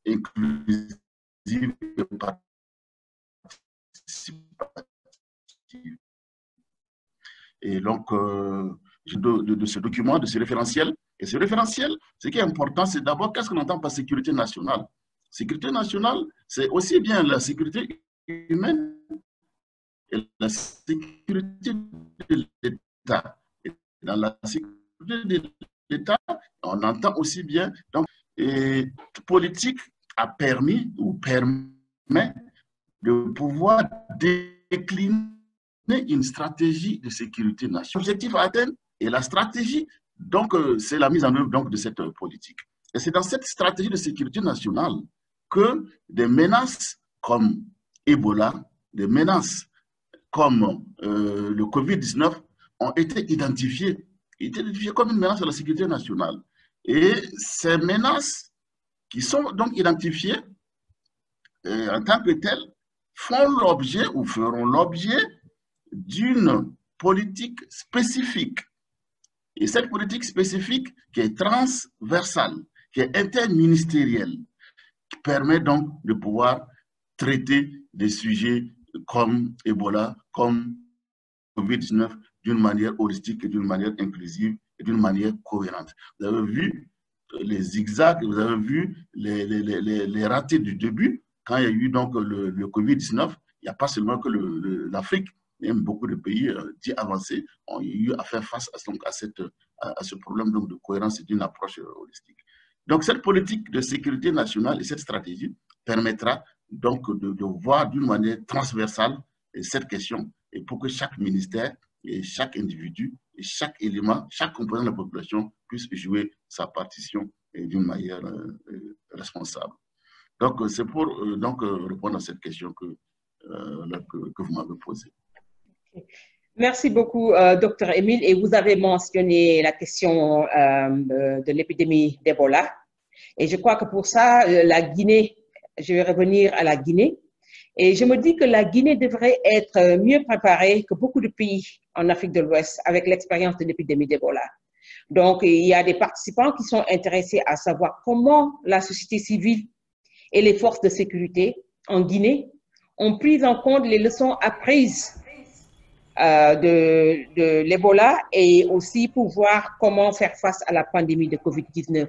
inclusive et participative. Et donc, de ce document, de ce référentiel. Et ce référentiel, ce qui est important, c'est d'abord qu'est-ce qu'on entend par sécurité nationale. Sécurité nationale, c'est aussi bien la sécurité humaine et la sécurité de l'État. Dans la sécurité de l'État, on entend aussi bien, donc, toute politique a permis ou permet de pouvoir décliner une stratégie de sécurité nationale. L'objectif à atteindre et la stratégie, donc, c'est la mise en œuvre donc, de cette politique. Et c'est dans cette stratégie de sécurité nationale que des menaces comme Ebola, des menaces comme le Covid-19 ont été identifiées comme une menace à la sécurité nationale. Et ces menaces qui sont donc identifiées en tant que telles font l'objet ou feront l'objet d'une politique spécifique. Et cette politique spécifique qui est transversale, qui est interministérielle, qui permet donc de pouvoir traiter des sujets comme Ebola, comme Covid-19 d'une manière holistique et d'une manière inclusive et d'une manière cohérente. Vous avez vu les zigzags, vous avez vu les ratés du début. Quand il y a eu donc le Covid-19, il n'y a pas seulement que l'Afrique, même beaucoup de pays dits avancés ont eu à faire face à ce problème donc, de cohérence et d'une approche holistique. Donc cette politique de sécurité nationale et cette stratégie permettra donc de voir d'une manière transversale cette question et pour que chaque ministère et chaque individu et chaque élément, chaque composant de la population puisse jouer sa partition d'une manière responsable. Donc, c'est pour répondre à cette question que vous m'avez posée. Merci beaucoup, Dr. Émile. Et vous avez mentionné la question de l'épidémie d'Ebola. Et je crois que pour ça, la Guinée, je vais revenir à la Guinée. Et je me dis que la Guinée devrait être mieux préparée que beaucoup de pays en Afrique de l'Ouest avec l'expérience de l'épidémie d'Ebola. Donc, il y a des participants qui sont intéressés à savoir comment la société civile et les forces de sécurité en Guinée ont pris en compte les leçons apprises de l'Ebola et aussi pour voir comment faire face à la pandémie de COVID-19.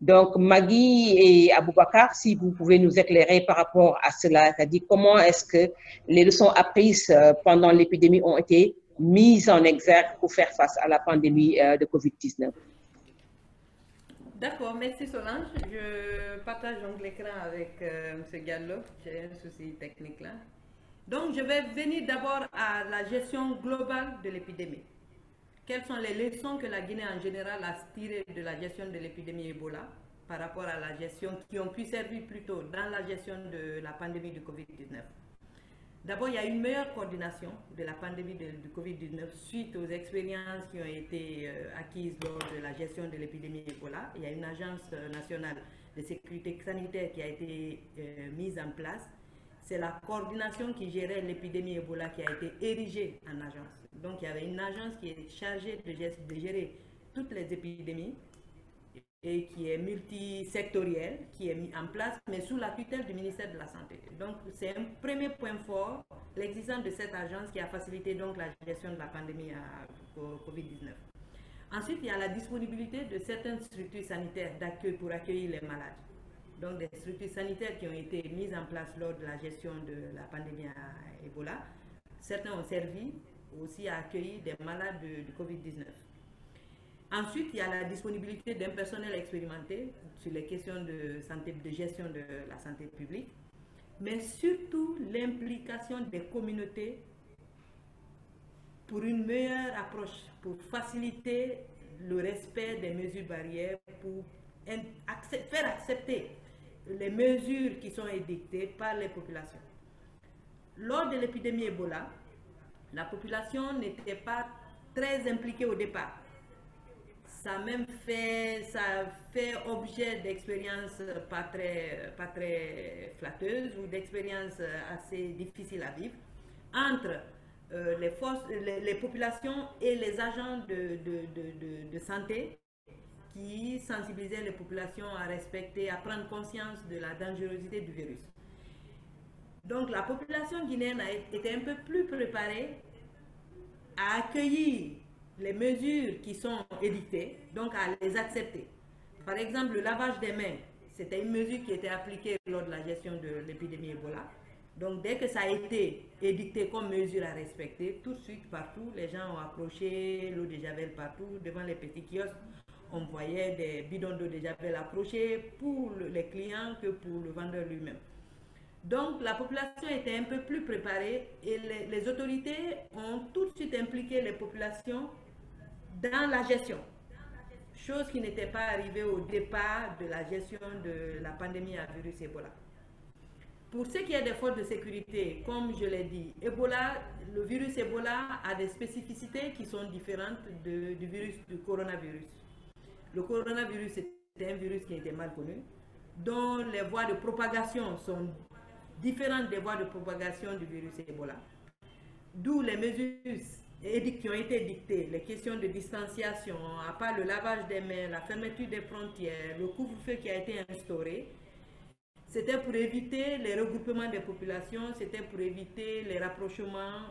Donc, Magui et Aboubacar, si vous pouvez nous éclairer par rapport à cela, c'est-à-dire comment est-ce que les leçons apprises pendant l'épidémie ont été mises en exergue pour faire face à la pandémie de COVID-19. D'accord, merci Solange. Je partage donc l'écran avec M. Diallo. J'ai un souci technique là. Donc, je vais venir d'abord à la gestion globale de l'épidémie. Quelles sont les leçons que la Guinée en général a tirées de la gestion de l'épidémie Ebola par rapport à la gestion qui ont pu servir plutôt dans la gestion de la pandémie du Covid-19? D'abord, il y a une meilleure coordination de la pandémie du Covid-19 suite aux expériences qui ont été acquises lors de la gestion de l'épidémie Ebola. Il y a une agence nationale de sécurité sanitaire qui a été mise en place. C'est la coordination qui gérait l'épidémie Ebola qui a été érigée en agence. Donc, il y avait une agence qui est chargée de gérer toutes les épidémies et qui est multisectorielle, qui est mise en place, mais sous la tutelle du ministère de la Santé. Donc, c'est un premier point fort, l'existence de cette agence qui a facilité donc la gestion de la pandémie à COVID-19. Ensuite, il y a la disponibilité de certaines structures sanitaires d'accueil pour accueillir les malades. Donc, des structures sanitaires qui ont été mises en place lors de la gestion de la pandémie à Ebola. Certains ont servi aussi à accueillir des malades du COVID-19. Ensuite, il y a la disponibilité d'un personnel expérimenté sur les questions de santé, de gestion de la santé publique, mais surtout l'implication des communautés pour une meilleure approche, pour faciliter le respect des mesures barrières, pour faire accepter les mesures qui sont édictées par les populations. Lors de l'épidémie Ebola, la population n'était pas très impliquée au départ. Ça a fait objet d'expériences pas très flatteuses ou d'expériences assez difficiles à vivre entre les populations et les agents de santé qui sensibilisaient les populations à respecter, à prendre conscience de la dangerosité du virus. Donc la population guinéenne a été un peu plus préparée à accueillir les mesures qui sont édictées, donc à les accepter. Par exemple, le lavage des mains, c'était une mesure qui était appliquée lors de la gestion de l'épidémie Ebola. Donc dès que ça a été édicté comme mesure à respecter, tout de suite partout, les gens ont approché l'eau de javel partout, devant les petits kiosques. On voyait des bidons d'eau de javel approchés pour les clients que pour le vendeur lui-même. Donc la population était un peu plus préparée et les autorités ont tout de suite impliqué les populations dans la gestion. Chose qui n'était pas arrivée au départ de la gestion de la pandémie à virus Ebola. Pour ce qui est des forces de sécurité, comme je l'ai dit, le virus Ebola a des spécificités qui sont différentes du coronavirus. Le coronavirus est un virus qui était mal connu, dont les voies de propagation sont différentes des voies de propagation du virus Ebola. D'où les mesures qui ont été dictées, les questions de distanciation, à part le lavage des mains, la fermeture des frontières, le couvre-feu qui a été instauré. C'était pour éviter les regroupements des populations, c'était pour éviter les rapprochements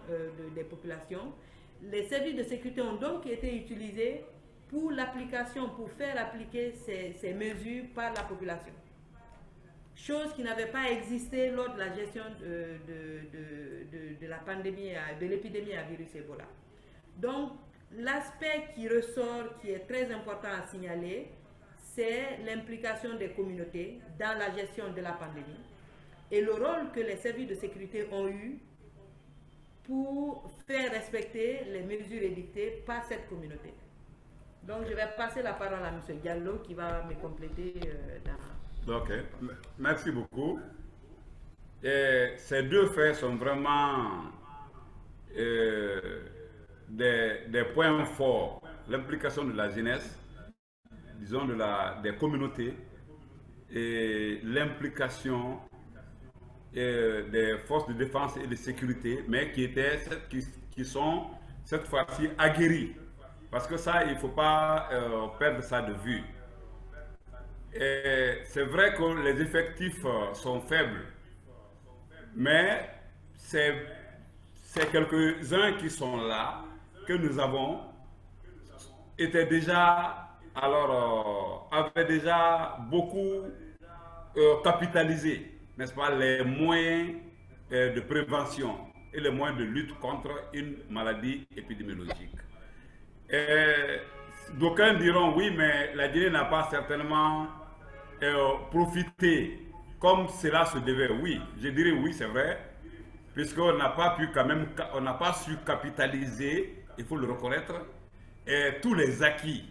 des populations. Les services de sécurité ont donc été utilisés pour l'application, pour faire appliquer ces mesures par la population. Chose qui n'avait pas existé lors de la gestion de la pandémie, de l'épidémie à virus Ebola. Donc, l'aspect qui ressort, qui est très important à signaler, c'est l'implication des communautés dans la gestion de la pandémie et le rôle que les services de sécurité ont eu pour faire respecter les mesures édictées par cette communauté. Donc, je vais passer la parole à M. Diallo qui va me compléter dans... Ok, merci beaucoup. Et ces deux faits sont vraiment des points forts. L'implication de la jeunesse, disons des communautés, et l'implication des forces de défense et de sécurité, mais qui sont cette fois-ci aguerries. Parce que ça, il ne faut pas perdre ça de vue. C'est vrai que les effectifs sont faibles, mais c'est quelques-uns qui sont là, que nous avons, avaient déjà beaucoup capitalisé, n'est-ce pas, les moyens de prévention et les moyens de lutte contre une maladie épidémiologique. D'aucuns diront oui, mais la Guinée n'a pas certainement profité comme cela se devait. Oui, je dirais oui, c'est vrai, puisqu'on n'a pas pu quand même, on n'a pas su capitaliser, il faut le reconnaître, tous les acquis.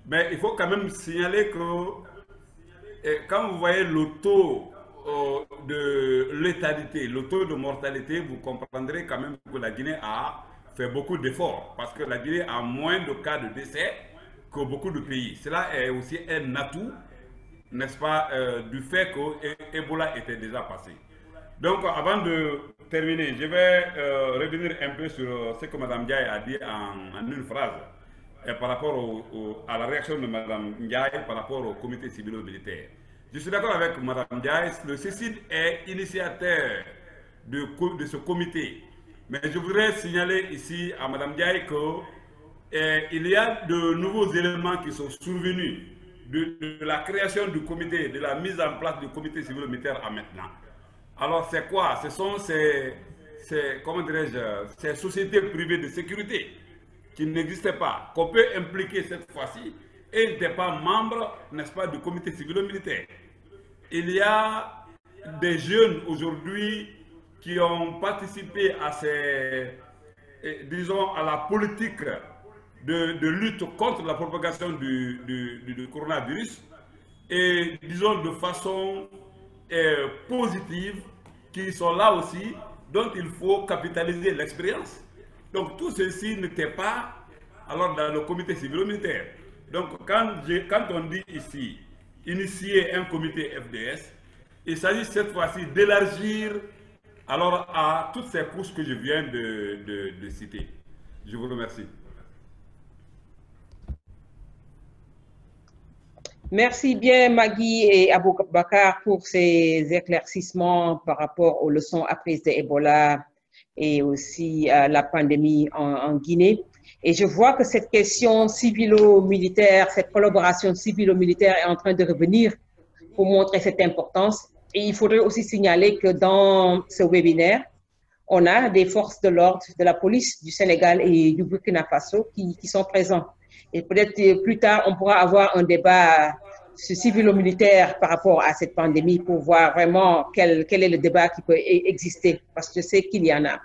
Mais il faut quand même signaler que quand vous voyez le taux de létalité, le taux de mortalité, vous comprendrez quand même que la Guinée a fait beaucoup d'efforts, parce que la Guinée a moins de cas de décès que beaucoup de pays. Cela est aussi un atout, n'est-ce pas, du fait que Ebola était déjà passé. Donc, avant de terminer, je vais revenir un peu sur ce que Mme Ndiaye a dit en une phrase, par rapport à la réaction de Mme Ndiaye par rapport au comité civilo-militaire. Je suis d'accord avec Mme Ndiaye, le CECID est initiateur de ce comité. Mais je voudrais signaler ici à Mme Ndiaye qu'il y a de nouveaux éléments qui sont survenus de la création du comité, de la mise en place du comité civil-militaire à maintenant. Alors c'est quoi? Ce sont comment dirais-je, ces sociétés privées de sécurité qui n'existaient pas, qu'on peut impliquer cette fois-ci et n'étaient pas membres, n'est-ce pas, du comité civil-militaire. Il y a des jeunes aujourd'hui qui ont participé à disons, à la politique de lutte contre la propagation du coronavirus, et disons de façon positive, qui sont là aussi, dont il faut capitaliser l'expérience. Donc tout ceci n'était pas alors dans le comité civil-militaire. Donc quand on dit ici initier un comité FDS, il s'agit cette fois-ci d'élargir alors à toutes ces couches que je viens de citer. Je vous remercie. Merci bien Magui et Aboubakar pour ces éclaircissements par rapport aux leçons apprises de Ebola et aussi à la pandémie en Guinée. Et je vois que cette question civilo-militaire, cette collaboration civilo-militaire est en train de revenir pour montrer cette importance. Et il faudrait aussi signaler que dans ce webinaire, on a des forces de l'ordre, de la police du Sénégal et du Burkina Faso qui sont présents. Et peut-être plus tard, on pourra avoir un débat civilo-militaire par rapport à cette pandémie pour voir vraiment quel est le débat qui peut exister, parce que je sais qu'il y en a.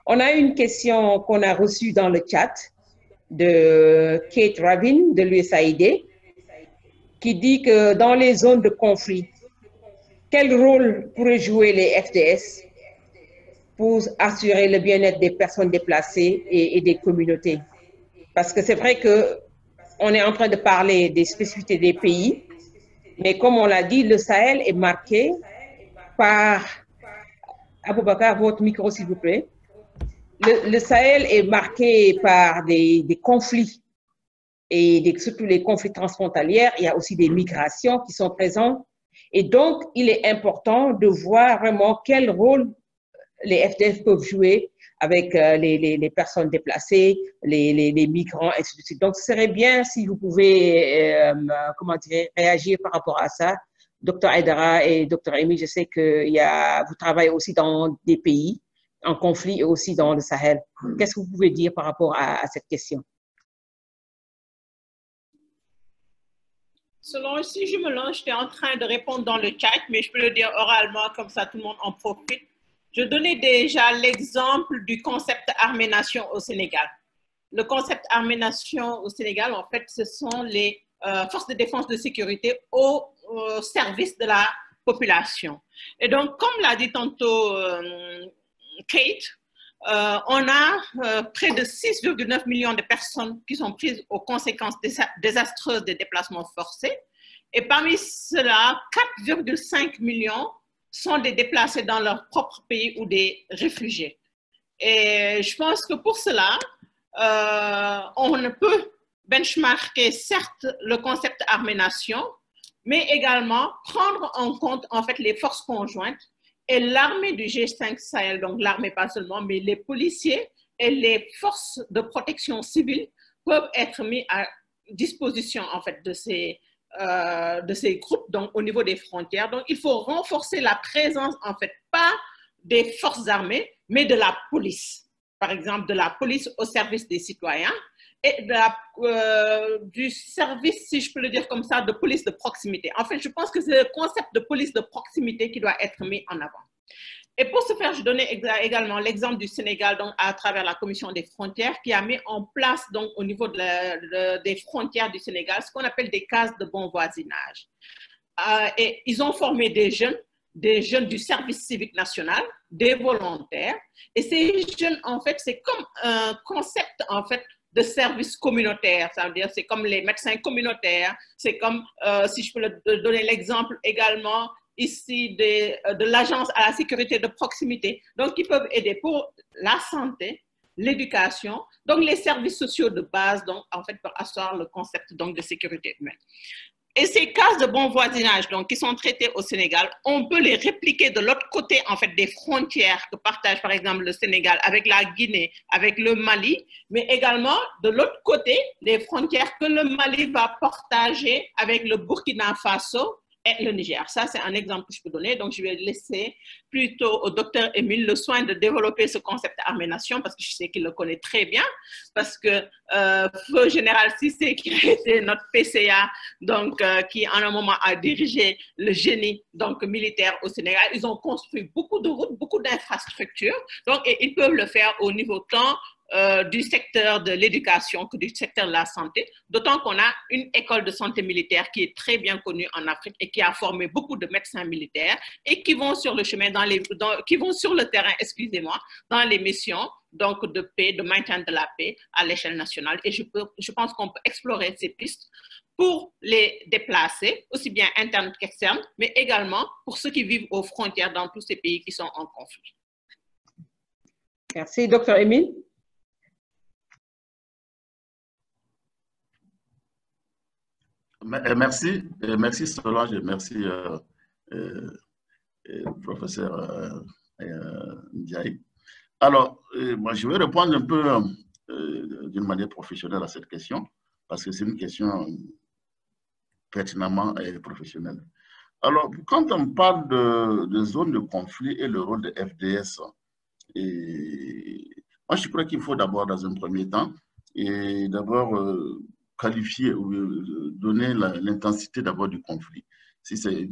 On a une question qu'on a reçue dans le chat de Kate Rabin de l'USAID qui dit que dans les zones de conflit, quel rôle pourraient jouer les FDS pour assurer le bien-être des personnes déplacées et des communautés? Parce que c'est vrai qu'on est en train de parler des spécificités des pays, mais comme on l'a dit, le Sahel est marqué par... Aboubakar, votre micro s'il vous plaît. Le Sahel est marqué par des conflits et surtout les conflits transfrontaliers. Il y a aussi des migrations qui sont présentes. Et donc, il est important de voir vraiment quel rôle les FDS peuvent jouer avec les personnes déplacées, les migrants, et ainsi de suite. Donc, ce serait bien si vous pouvez réagir par rapport à ça. Dr Aïdara et Dr Amy, je sais que vous travaillez aussi dans des pays en conflit et aussi dans le Sahel. Qu'est-ce que vous pouvez dire par rapport à cette question? Selon, si je me lance, j'étais en train de répondre dans le chat, mais je peux le dire oralement, comme ça tout le monde en profite. Je donnais déjà l'exemple du concept armée-nation au Sénégal. Le concept armée-nation au Sénégal, en fait, ce sont les forces de défense de sécurité au service de la population. Et donc, comme l'a dit tantôt Kate, on a près de 6,9 millions de personnes qui sont prises aux conséquences désastreuses des déplacements forcés. Et parmi cela, 4,5 millions sont des déplacés dans leur propre pays ou des réfugiés. Et je pense que pour cela, on ne peut benchmarker certes le concept armée-nation, mais également prendre en compte en fait les forces conjointes et l'armée du G5 Sahel, donc l'armée pas seulement, mais les policiers et les forces de protection civile peuvent être mis à disposition en fait de ces groupes donc au niveau des frontières. Donc il faut renforcer la présence en fait pas des forces armées, mais de la police. Par exemple, de la police au service des citoyens et du service, si je peux le dire comme ça, de police de proximité. En fait, je pense que c'est le concept de police de proximité qui doit être mis en avant. Et pour ce faire, je donnais également l'exemple du Sénégal donc, à travers la Commission des frontières qui a mis en place donc, au niveau des frontières du Sénégal ce qu'on appelle des cases de bon voisinage. Et ils ont formé des jeunes du service civique national, des volontaires. Et ces jeunes, en fait, c'est comme un concept, en fait, de service communautaire. Ça veut dire, c'est comme les médecins communautaires. C'est comme, si je peux donner l'exemple également, ici, de l'agence à la sécurité de proximité. Donc, ils peuvent aider pour la santé, l'éducation, donc les services sociaux de base, donc, en fait, pour asseoir le concept donc, de sécurité humaine. Et ces cases de bon voisinage donc, qui sont traitées au Sénégal, on peut les répliquer de l'autre côté en fait, des frontières que partage par exemple le Sénégal avec la Guinée, avec le Mali, mais également de l'autre côté des frontières que le Mali va partager avec le Burkina Faso et le Niger. Ça, c'est un exemple que je peux donner. Donc, je vais laisser plutôt au docteur Émile le soin de développer ce concept armée-nation parce que je sais qu'il le connaît très bien. Parce que Feu Général Cissé, qui a été notre PCA, donc, qui en un moment a dirigé le génie donc, militaire au Sénégal, ils ont construit beaucoup de routes, beaucoup d'infrastructures. Donc, et ils peuvent le faire au niveau tant du secteur de l'éducation que du secteur de la santé, d'autant qu'on a une école de santé militaire qui est très bien connue en Afrique et qui a formé beaucoup de médecins militaires et qui vont sur le chemin, qui vont sur le terrain, excusez-moi, dans les missions donc de paix, de maintien de la paix à l'échelle nationale. Et je pense qu'on peut explorer ces pistes pour les déplacés, aussi bien internes qu'externes, mais également pour ceux qui vivent aux frontières dans tous ces pays qui sont en conflit. Merci, Dr. Émile. Merci Solange, merci professeur Ndiaye. Alors, moi, je vais répondre un peu d'une manière professionnelle à cette question, parce que c'est une question pertinemment professionnelle. Alors, quand on parle de zone de conflit et le rôle de FDS, moi, je crois qu'il faut d'abord, dans un premier temps, qualifier ou donner l'intensité d'abord du conflit. Si c'est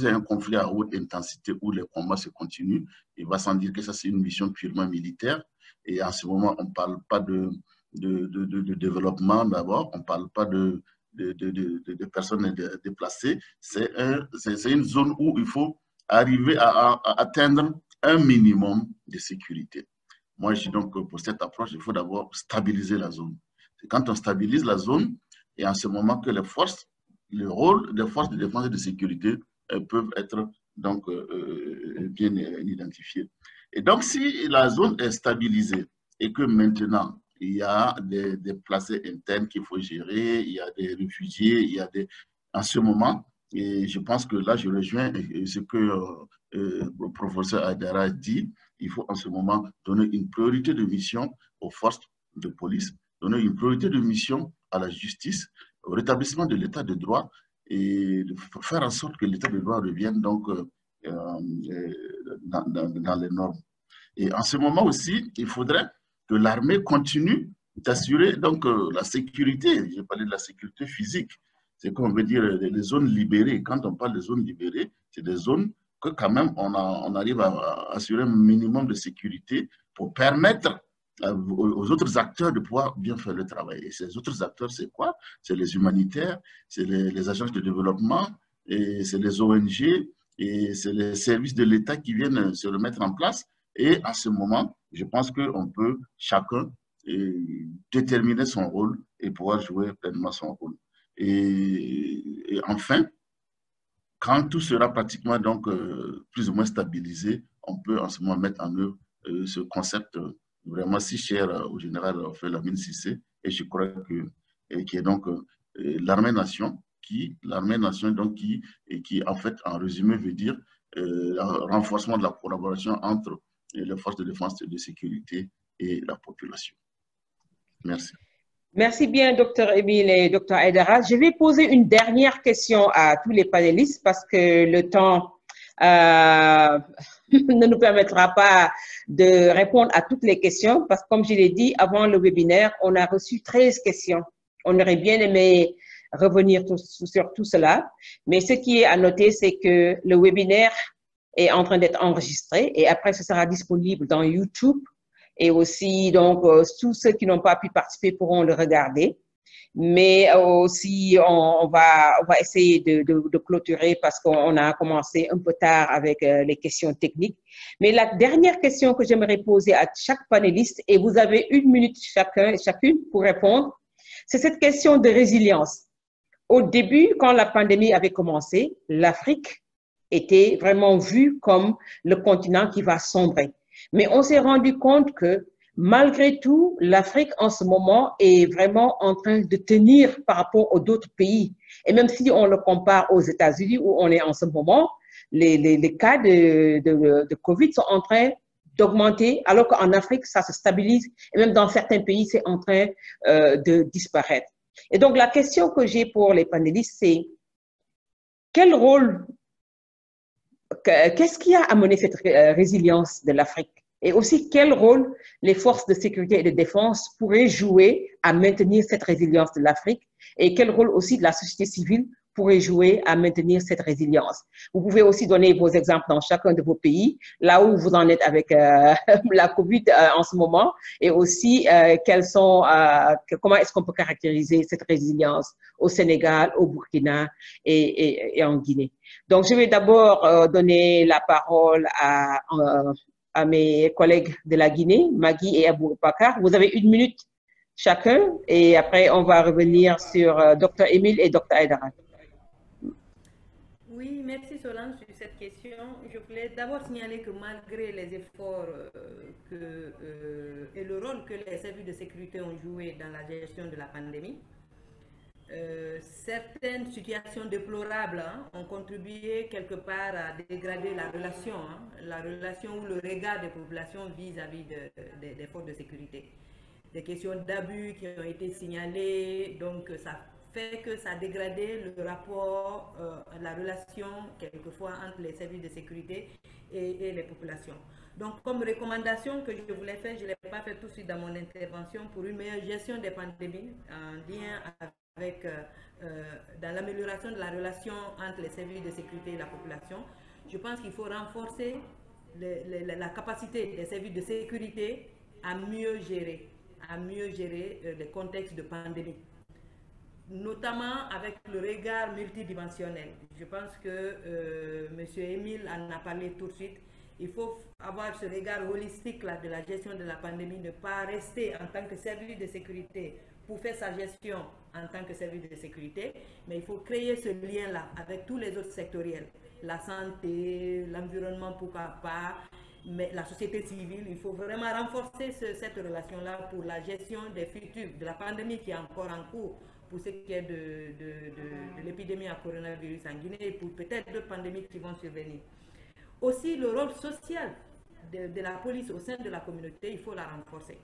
un conflit à haute intensité où les combats se continuent, il va sans dire que ça c'est une mission purement militaire. Et en ce moment, on ne parle pas de développement d'abord, on ne parle pas de personnes déplacées. C'est une zone où il faut arriver à atteindre un minimum de sécurité. Moi, je dis donc pour cette approche, il faut d'abord stabiliser la zone. C'est quand on stabilise la zone, et en ce moment que le rôle des forces de défense et de sécurité peuvent être donc bien identifiés. Et donc, si la zone est stabilisée et que maintenant, il y a des déplacés internes qu'il faut gérer, il y a des réfugiés, en ce moment, et je pense que là, je rejoins ce que le professeur Aydara dit, il faut en ce moment donner une priorité de mission aux forces de police, donner une priorité de mission à la justice, au rétablissement de l'état de droit et de faire en sorte que l'état de droit revienne donc dans les normes. Et en ce moment aussi, il faudrait que l'armée continue d'assurer donc la sécurité. J'ai parlé de la sécurité physique. C'est comme on veut dire les zones libérées. Quand on parle de zones libérées, c'est des zones que quand même on arrive à assurer un minimum de sécurité pour permettre aux autres acteurs de pouvoir bien faire le travail. Et ces autres acteurs, c'est quoi? C'est les humanitaires, c'est les agences de développement, et c'est les ONG, et c'est les services de l'État qui viennent se remettre en place. Et à ce moment, je pense qu'on peut chacun déterminer son rôle et pouvoir jouer pleinement son rôle. Et enfin, quand tout sera pratiquement donc plus ou moins stabilisé, on peut en ce moment mettre en œuvre ce concept vraiment si cher au général Lamine Cissé, et je crois qui est donc l'armée-nation, qui en fait en résumé veut dire renforcement de la collaboration entre les forces de défense et de sécurité et la population. Merci. Merci bien, Dr Emile et Dr Aïdara. Je vais poser une dernière question à tous les panélistes parce que le temps ne nous permettra pas de répondre à toutes les questions parce que, comme je l'ai dit, avant le webinaire, on a reçu 13 questions. On aurait bien aimé revenir sur tout cela, mais ce qui est à noter, c'est que le webinaire est en train d'être enregistré et après, ce sera disponible dans YouTube. Et aussi, donc, tous ceux qui n'ont pas pu participer pourront le regarder. Mais aussi, on va essayer de clôturer parce qu'on a commencé un peu tard avec les questions techniques. Mais la dernière question que j'aimerais poser à chaque panéliste, et vous avez 1 minute chacune pour répondre, c'est cette question de résilience. Au début, quand la pandémie avait commencé, l'Afrique était vraiment vue comme le continent qui va sombrer. Mais on s'est rendu compte que malgré tout, l'Afrique en ce moment est vraiment en train de tenir par rapport aux autres pays. Et même si on le compare aux États-Unis où on est en ce moment, les cas de Covid sont en train d'augmenter, alors qu'en Afrique, ça se stabilise. Et même dans certains pays, c'est en train de disparaître. Et donc, la question que j'ai pour les panélistes, c'est quel rôle, qu'est-ce qui a amené cette résilience de l'Afrique? Et aussi, quel rôle les forces de sécurité et de défense pourraient jouer à maintenir cette résilience de l'Afrique? Et quel rôle aussi de la société civile pourrait jouer à maintenir cette résilience? Vous pouvez aussi donner vos exemples dans chacun de vos pays, là où vous en êtes avec la COVID en ce moment, et aussi comment est-ce qu'on peut caractériser cette résilience au Sénégal, au Burkina et en Guinée. Donc, je vais d'abord donner la parole à mes collègues de la Guinée, Magui et Aboubakar. Vous avez 1 minute chacun et après on va revenir sur Dr Emile et Dr Aïdara. Oui, merci Solange sur cette question. Je voulais d'abord signaler que malgré les efforts et le rôle que les services de sécurité ont joué dans la gestion de la pandémie, certaines situations déplorables ont contribué quelque part à dégrader la relation ou le regard des populations vis-à-vis des forces de sécurité. Des questions d'abus qui ont été signalées, donc ça fait que ça a dégradé le rapport, la relation quelquefois entre les services de sécurité et les populations. Donc, comme recommandation que je voulais faire, je ne l'ai pas fait tout de suite dans mon intervention, pour une meilleure gestion des pandémies en lien avec dans l'amélioration de la relation entre les services de sécurité et la population, je pense qu'il faut renforcer la capacité des services de sécurité à mieux gérer les contextes de pandémie, notamment avec le regard multidimensionnel. Je pense que M. Emile en a parlé tout de suite. Il faut avoir ce regard holistique là, de la gestion de la pandémie, ne pas rester en tant que service de sécurité pour faire sa gestion en tant que service de sécurité, mais il faut créer ce lien-là avec tous les autres sectoriels, la santé, l'environnement, pourquoi pas, mais la société civile. Il faut vraiment renforcer cette relation-là pour la gestion des futurs, de la pandémie qui est encore en cours, pour ce qui est de l'épidémie à coronavirus en Guinée et pour peut-être d'autres pandémies qui vont survenir. Aussi, le rôle social de la police au sein de la communauté, il faut la renforcer.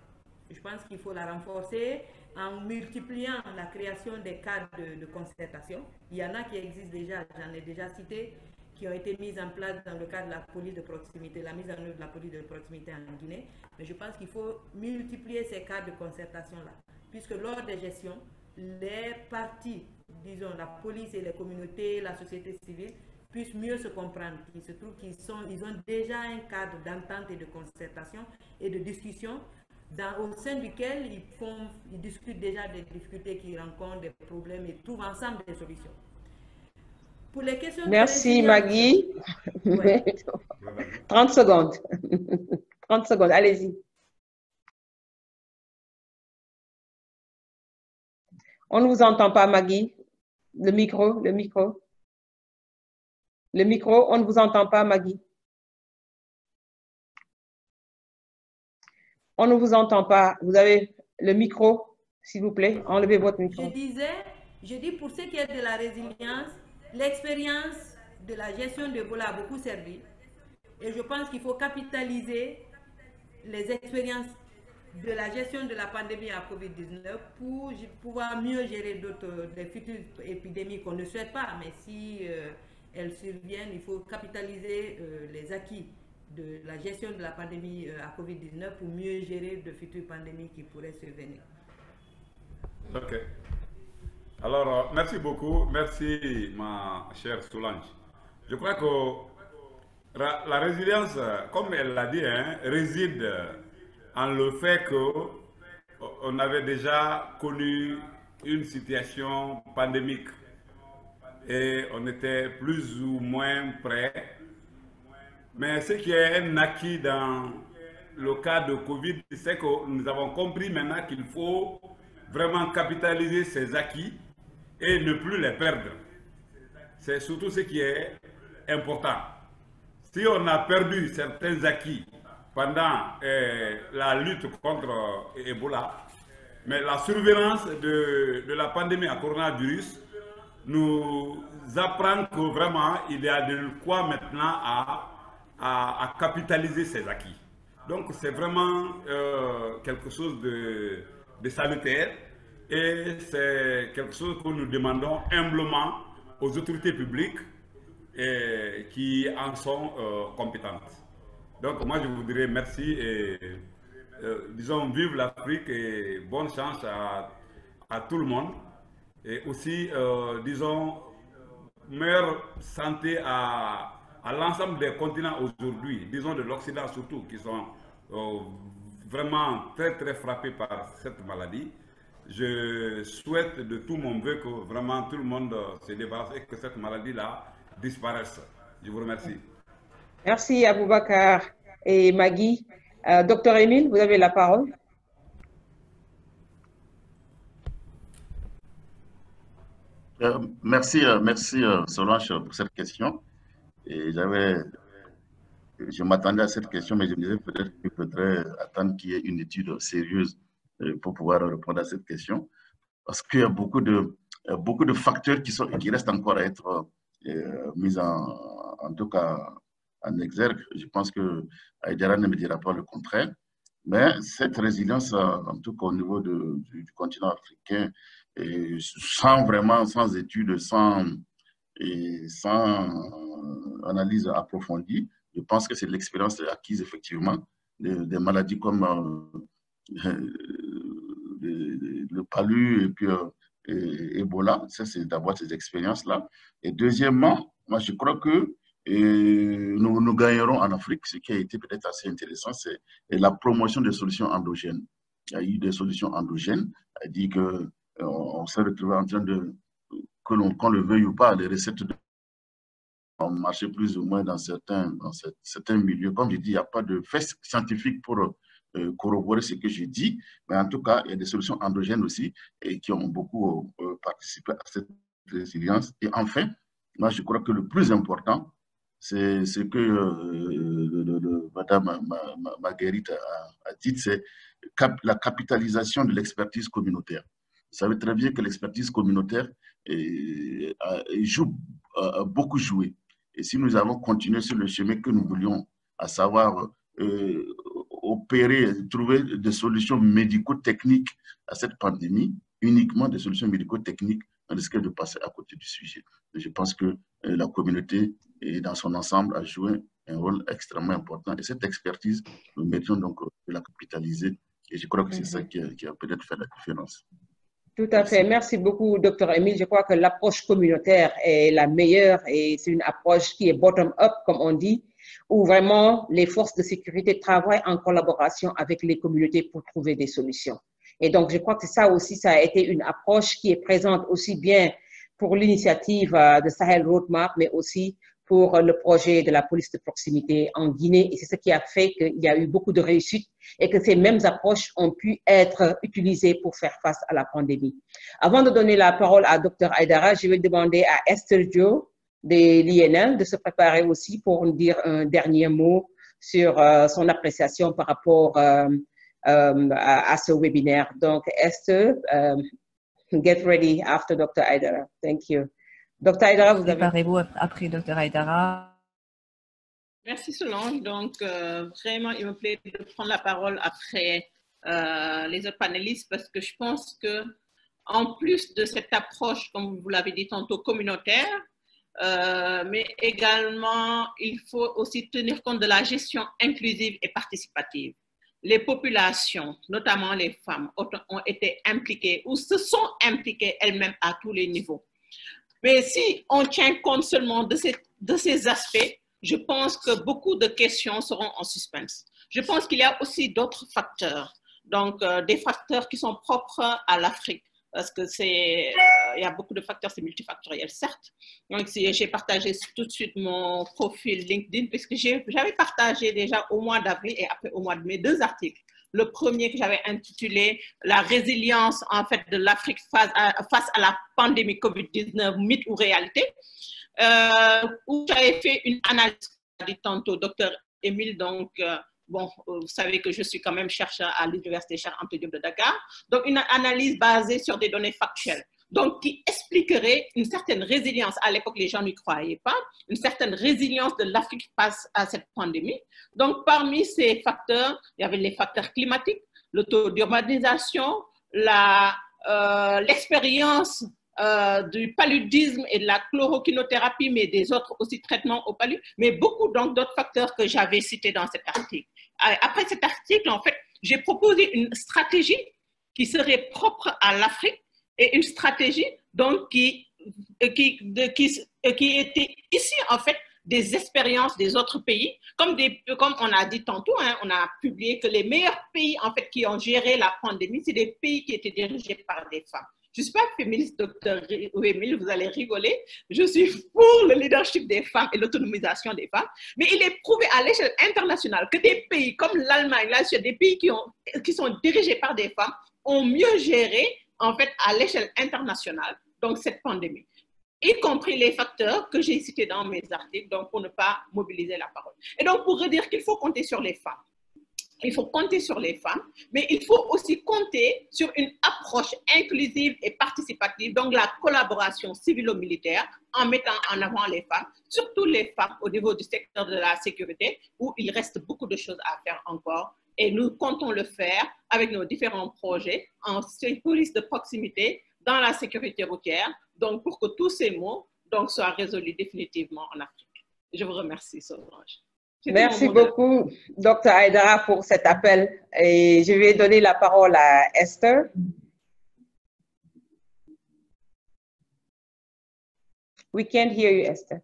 Je pense qu'il faut la renforcer en multipliant la création des cadres de concertation. Il y en a qui existent déjà, j'en ai déjà cité, qui ont été mises en place dans le cadre de la police de proximité, la mise en œuvre de la police de proximité en Guinée. Mais je pense qu'il faut multiplier ces cadres de concertation-là, puisque lors des gestions, les parties, disons la police et les communautés, la société civile, puissent mieux se comprendre. Il se trouve qu'ils ont déjà un cadre d'entente et de concertation et de discussion au sein duquel ils discutent déjà des difficultés qu'ils rencontrent, des problèmes et trouvent ensemble des solutions. Pour les questions Merci Maggie. Ouais. 30 secondes. 30 secondes, allez-y. On ne vous entend pas, Maggie. Le micro, le micro. Le micro, on ne vous entend pas, Maggie. On ne vous entend pas. Vous avez le micro, s'il vous plaît. Enlevez votre micro. Je dis pour ce qui est de la résilience, l'expérience de la gestion de Ebola a beaucoup servi. Et je pense qu'il faut capitaliser les expériences de la gestion de la pandémie à COVID-19 pour pouvoir mieux gérer des futures épidémies qu'on ne souhaite pas. Mais si elles surviennent, il faut capitaliser les acquis de la gestion de la pandémie à COVID-19 pour mieux gérer de futures pandémies qui pourraient survenir. Ok. Alors, merci beaucoup. Merci, ma chère Solange. Je crois que la résilience, comme elle l'a dit, hein, réside en le fait qu'on avait déjà connu une situation pandémique et on était plus ou moins prêt. Mais ce qui est un acquis dans le cas de Covid, c'est que nous avons compris maintenant qu'il faut vraiment capitaliser ces acquis et ne plus les perdre. C'est surtout ce qui est important. Si on a perdu certains acquis pendant la lutte contre Ebola, mais la surveillance de la pandémie à coronavirus nous apprend que vraiment il y a de quoi maintenant à capitaliser ces acquis. Donc c'est vraiment quelque chose de salutaire et c'est quelque chose que nous demandons humblement aux autorités publiques qui en sont compétentes. Donc moi je vous dirais merci et disons vive l'Afrique et bonne chance à tout le monde. Et aussi disons meilleure santé à l'ensemble des continents aujourd'hui, disons de l'Occident surtout, qui sont vraiment très très frappés par cette maladie. Je souhaite de tout mon vœu que vraiment tout le monde se débarrasse et que cette maladie-là disparaisse. Je vous remercie. Merci Aboubacar et Maggie. Docteur Émile, vous avez la parole. Merci Solange pour cette question. Et je m'attendais à cette question, mais je me disais peut-être qu'il faudrait attendre qu'il y ait une étude sérieuse pour pouvoir répondre à cette question. Parce qu'il y a beaucoup de facteurs qui restent encore à être mis en tout cas en exergue. Je pense que Aïdara ne me dira pas le contraire. Mais cette résilience, en tout cas au niveau du continent africain, sans études, sans analyse approfondie, je pense que c'est l'expérience acquise effectivement des maladies comme le palu et puis Ebola. Ça, c'est d'avoir ces expériences-là. Et deuxièmement, moi, je crois que nous gagnerons en Afrique. Ce qui a été peut-être assez intéressant, c'est la promotion des solutions endogènes. Il y a eu des solutions endogènes. Elle dit qu'on s'est retrouvé en train de, qu'on le veuille ou pas, les recettes ont marché plus ou moins dans certains milieux. Comme je dis, il n'y a pas de fait scientifique pour corroborer ce que je dis, mais en tout cas, il y a des solutions endogènes aussi et qui ont beaucoup participé à cette résilience. Et enfin, moi, je crois que le plus important, c'est ce que Madame Marguerite a dit, c'est la capitalisation de l'expertise communautaire. Vous savez très bien que l'expertise communautaire a beaucoup joué. Et si nous avons continué sur le chemin que nous voulions, à savoir trouver des solutions médico-techniques à cette pandémie, uniquement des solutions médico-techniques, on risquait de passer à côté du sujet. Et je pense que la communauté, dans son ensemble, a joué un rôle extrêmement important. Et cette expertise, nous mettions donc de la capitaliser. Et je crois que c'est ça qui a peut-être fait la différence. Tout à fait. Merci beaucoup, Dr. Émile. Je crois que l'approche communautaire est la meilleure et c'est une approche qui est bottom-up, comme on dit, où vraiment les forces de sécurité travaillent en collaboration avec les communautés pour trouver des solutions. Et donc, je crois que ça aussi, ça a été une approche qui est présente aussi bien pour l'initiative de Sahel Roadmap, mais aussi pour le projet de la police de proximité en Guinée. Et c'est ce qui a fait qu'il y a eu beaucoup de réussite et que ces mêmes approches ont pu être utilisées pour faire face à la pandémie. Avant de donner la parole à Dr. Aïdara, je vais demander à Esther Joe de l'INL de se préparer aussi pour nous dire un dernier mot sur son appréciation par rapport à ce webinaire. Donc, Esther, get ready after Dr. Aïdara. Thank you. Dr. Aïdara, vous avez... Préparez-vous après Dr. Aïdara. Merci Solange. Donc, vraiment, il me plaît de prendre la parole après les autres panélistes parce que je pense que en plus de cette approche, comme vous l'avez dit tantôt, communautaire, mais également, il faut aussi tenir compte de la gestion inclusive et participative. Les populations, notamment les femmes, ont été impliquées ou se sont impliquées elles-mêmes à tous les niveaux. Mais si on tient compte seulement de ces aspects, je pense que beaucoup de questions seront en suspens. Je pense qu'il y a aussi d'autres facteurs, donc des facteurs qui sont propres à l'Afrique, parce que il y a beaucoup de facteurs, c'est multifactoriel, certes. Donc, j'ai partagé tout de suite mon profil LinkedIn, puisque j'avais partagé déjà au mois d'avril et après au mois de mai 2 articles. Le premier que j'avais intitulé « La résilience en fait de l'Afrique face à la pandémie COVID-19, mythe ou réalité », où j'avais fait une analyse, dit tantôt Dr. Émile, donc bon, vous savez que je suis quand même chercheur à l'Université Cheikh Anta Diop de Dakar, donc une analyse basée sur des données factuelles, donc qui expliquerait une certaine résilience. À l'époque, les gens n'y croyaient pas, une certaine résilience de l'Afrique face à cette pandémie. Donc, parmi ces facteurs, il y avait les facteurs climatiques, le taux d'urbanisation, l'expérience du paludisme et de la chloroquinothérapie, mais des autres aussi traitements au palud, mais beaucoup d'autres facteurs que j'avais cités dans cet article. Après cet article, en fait, j'ai proposé une stratégie qui serait propre à l'Afrique et une stratégie donc qui était ici, en fait, des expériences des autres pays, comme on a dit tantôt, hein, on a publié que les meilleurs pays, en fait, qui ont géré la pandémie, c'est des pays qui étaient dirigés par des femmes. Je ne suis pas féministe, Dr. Émile, vous allez rigoler. Je suis pour le leadership des femmes et l'autonomisation des femmes. Mais il est prouvé à l'échelle internationale que des pays comme l'Allemagne, la Suède, des pays qui sont dirigés par des femmes, ont mieux géré, en fait, à l'échelle internationale, donc cette pandémie, y compris les facteurs que j'ai cités dans mes articles, donc pour ne pas mobiliser la parole. Et donc, pour redire qu'il faut compter sur les femmes. Il faut compter sur les femmes, mais il faut aussi compter sur une approche inclusive et participative, donc la collaboration civilo-militaire en mettant en avant les femmes, surtout les femmes au niveau du secteur de la sécurité, où il reste beaucoup de choses à faire encore. Et nous comptons le faire avec nos différents projets en police de proximité, dans la sécurité routière, donc pour que tous ces mots donc, soient résolus définitivement en Afrique. Je vous remercie, Solange. Merci beaucoup, Dr. Aïdara, pour cet appel. Et je vais donner la parole à Esther. We can't hear you, Esther.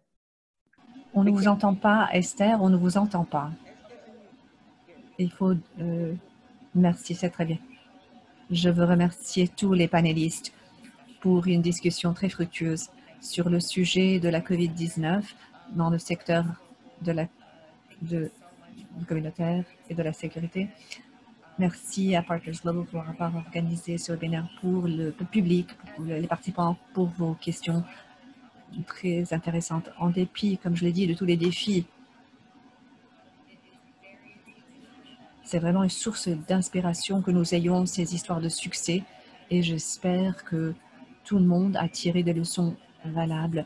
On ne vous entend pas, Esther, on ne vous entend pas. Il faut... merci, c'est très bien. Je veux remercier tous les panélistes pour une discussion très fructueuse sur le sujet de la COVID-19 dans le secteur du communautaire et de la sécurité. Merci à Partners Global pour avoir organisé ce webinaire pour le public, pour les participants, pour vos questions très intéressantes. En dépit, comme je l'ai dit, de tous les défis, c'est vraiment une source d'inspiration que nous ayons ces histoires de succès et j'espère que tout le monde a tiré des leçons valables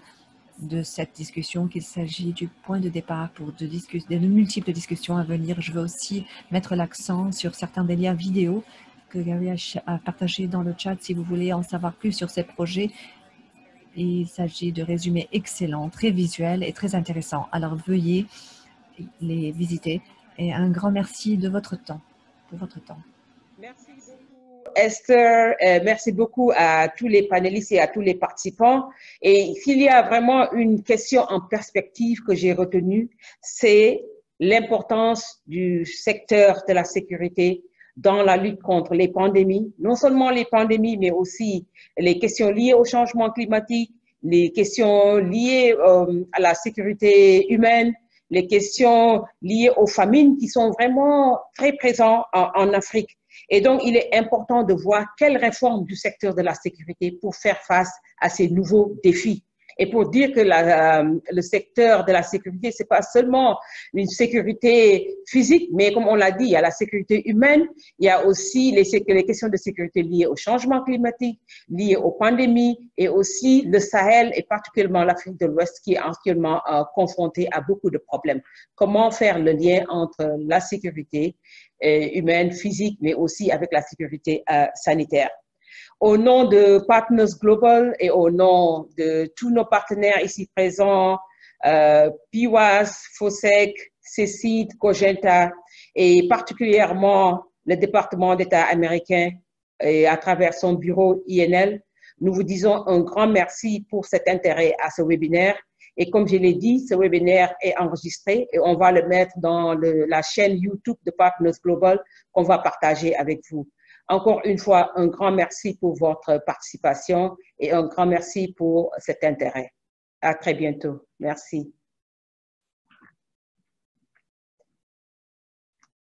de cette discussion, qu'il s'agit du point de départ pour de multiples discussions à venir. Je veux aussi mettre l'accent sur certains des liens vidéo que Gary a partagé dans le chat si vous voulez en savoir plus sur ces projets. Il s'agit de résumés excellents, très visuels et très intéressants. Alors veuillez les visiter et un grand merci de votre temps, pour votre temps. Merci beaucoup, Esther. Merci beaucoup à tous les panélistes et à tous les participants. Et s'il y a vraiment une question en perspective que j'ai retenue, c'est l'importance du secteur de la sécurité dans la lutte contre les pandémies. Non seulement les pandémies, mais aussi les questions liées au changement climatique, les questions liées à la sécurité humaine, les questions liées aux famines qui sont vraiment très présentes en Afrique. Et donc, il est important de voir quelles réformes du secteur de la sécurité pour faire face à ces nouveaux défis. Et pour dire que le secteur de la sécurité, c'est pas seulement une sécurité physique, mais comme on l'a dit, il y a la sécurité humaine, il y a aussi les questions de sécurité liées au changement climatique, liées aux pandémies, et aussi le Sahel et particulièrement l'Afrique de l'Ouest qui est actuellement confrontée à beaucoup de problèmes. Comment faire le lien entre la sécurité humaine, physique, mais aussi avec la sécurité sanitaire. Au nom de Partners Global et au nom de tous nos partenaires ici présents, PIWAS, FOSEC, CECID, Cogenta et particulièrement le département d'État américain et à travers son bureau INL, nous vous disons un grand merci pour cet intérêt à ce webinaire. Et comme je l'ai dit, ce webinaire est enregistré et on va le mettre dans la chaîne YouTube de Partners Global qu'on va partager avec vous. Encore une fois, un grand merci pour votre participation et un grand merci pour cet intérêt. À très bientôt. Merci.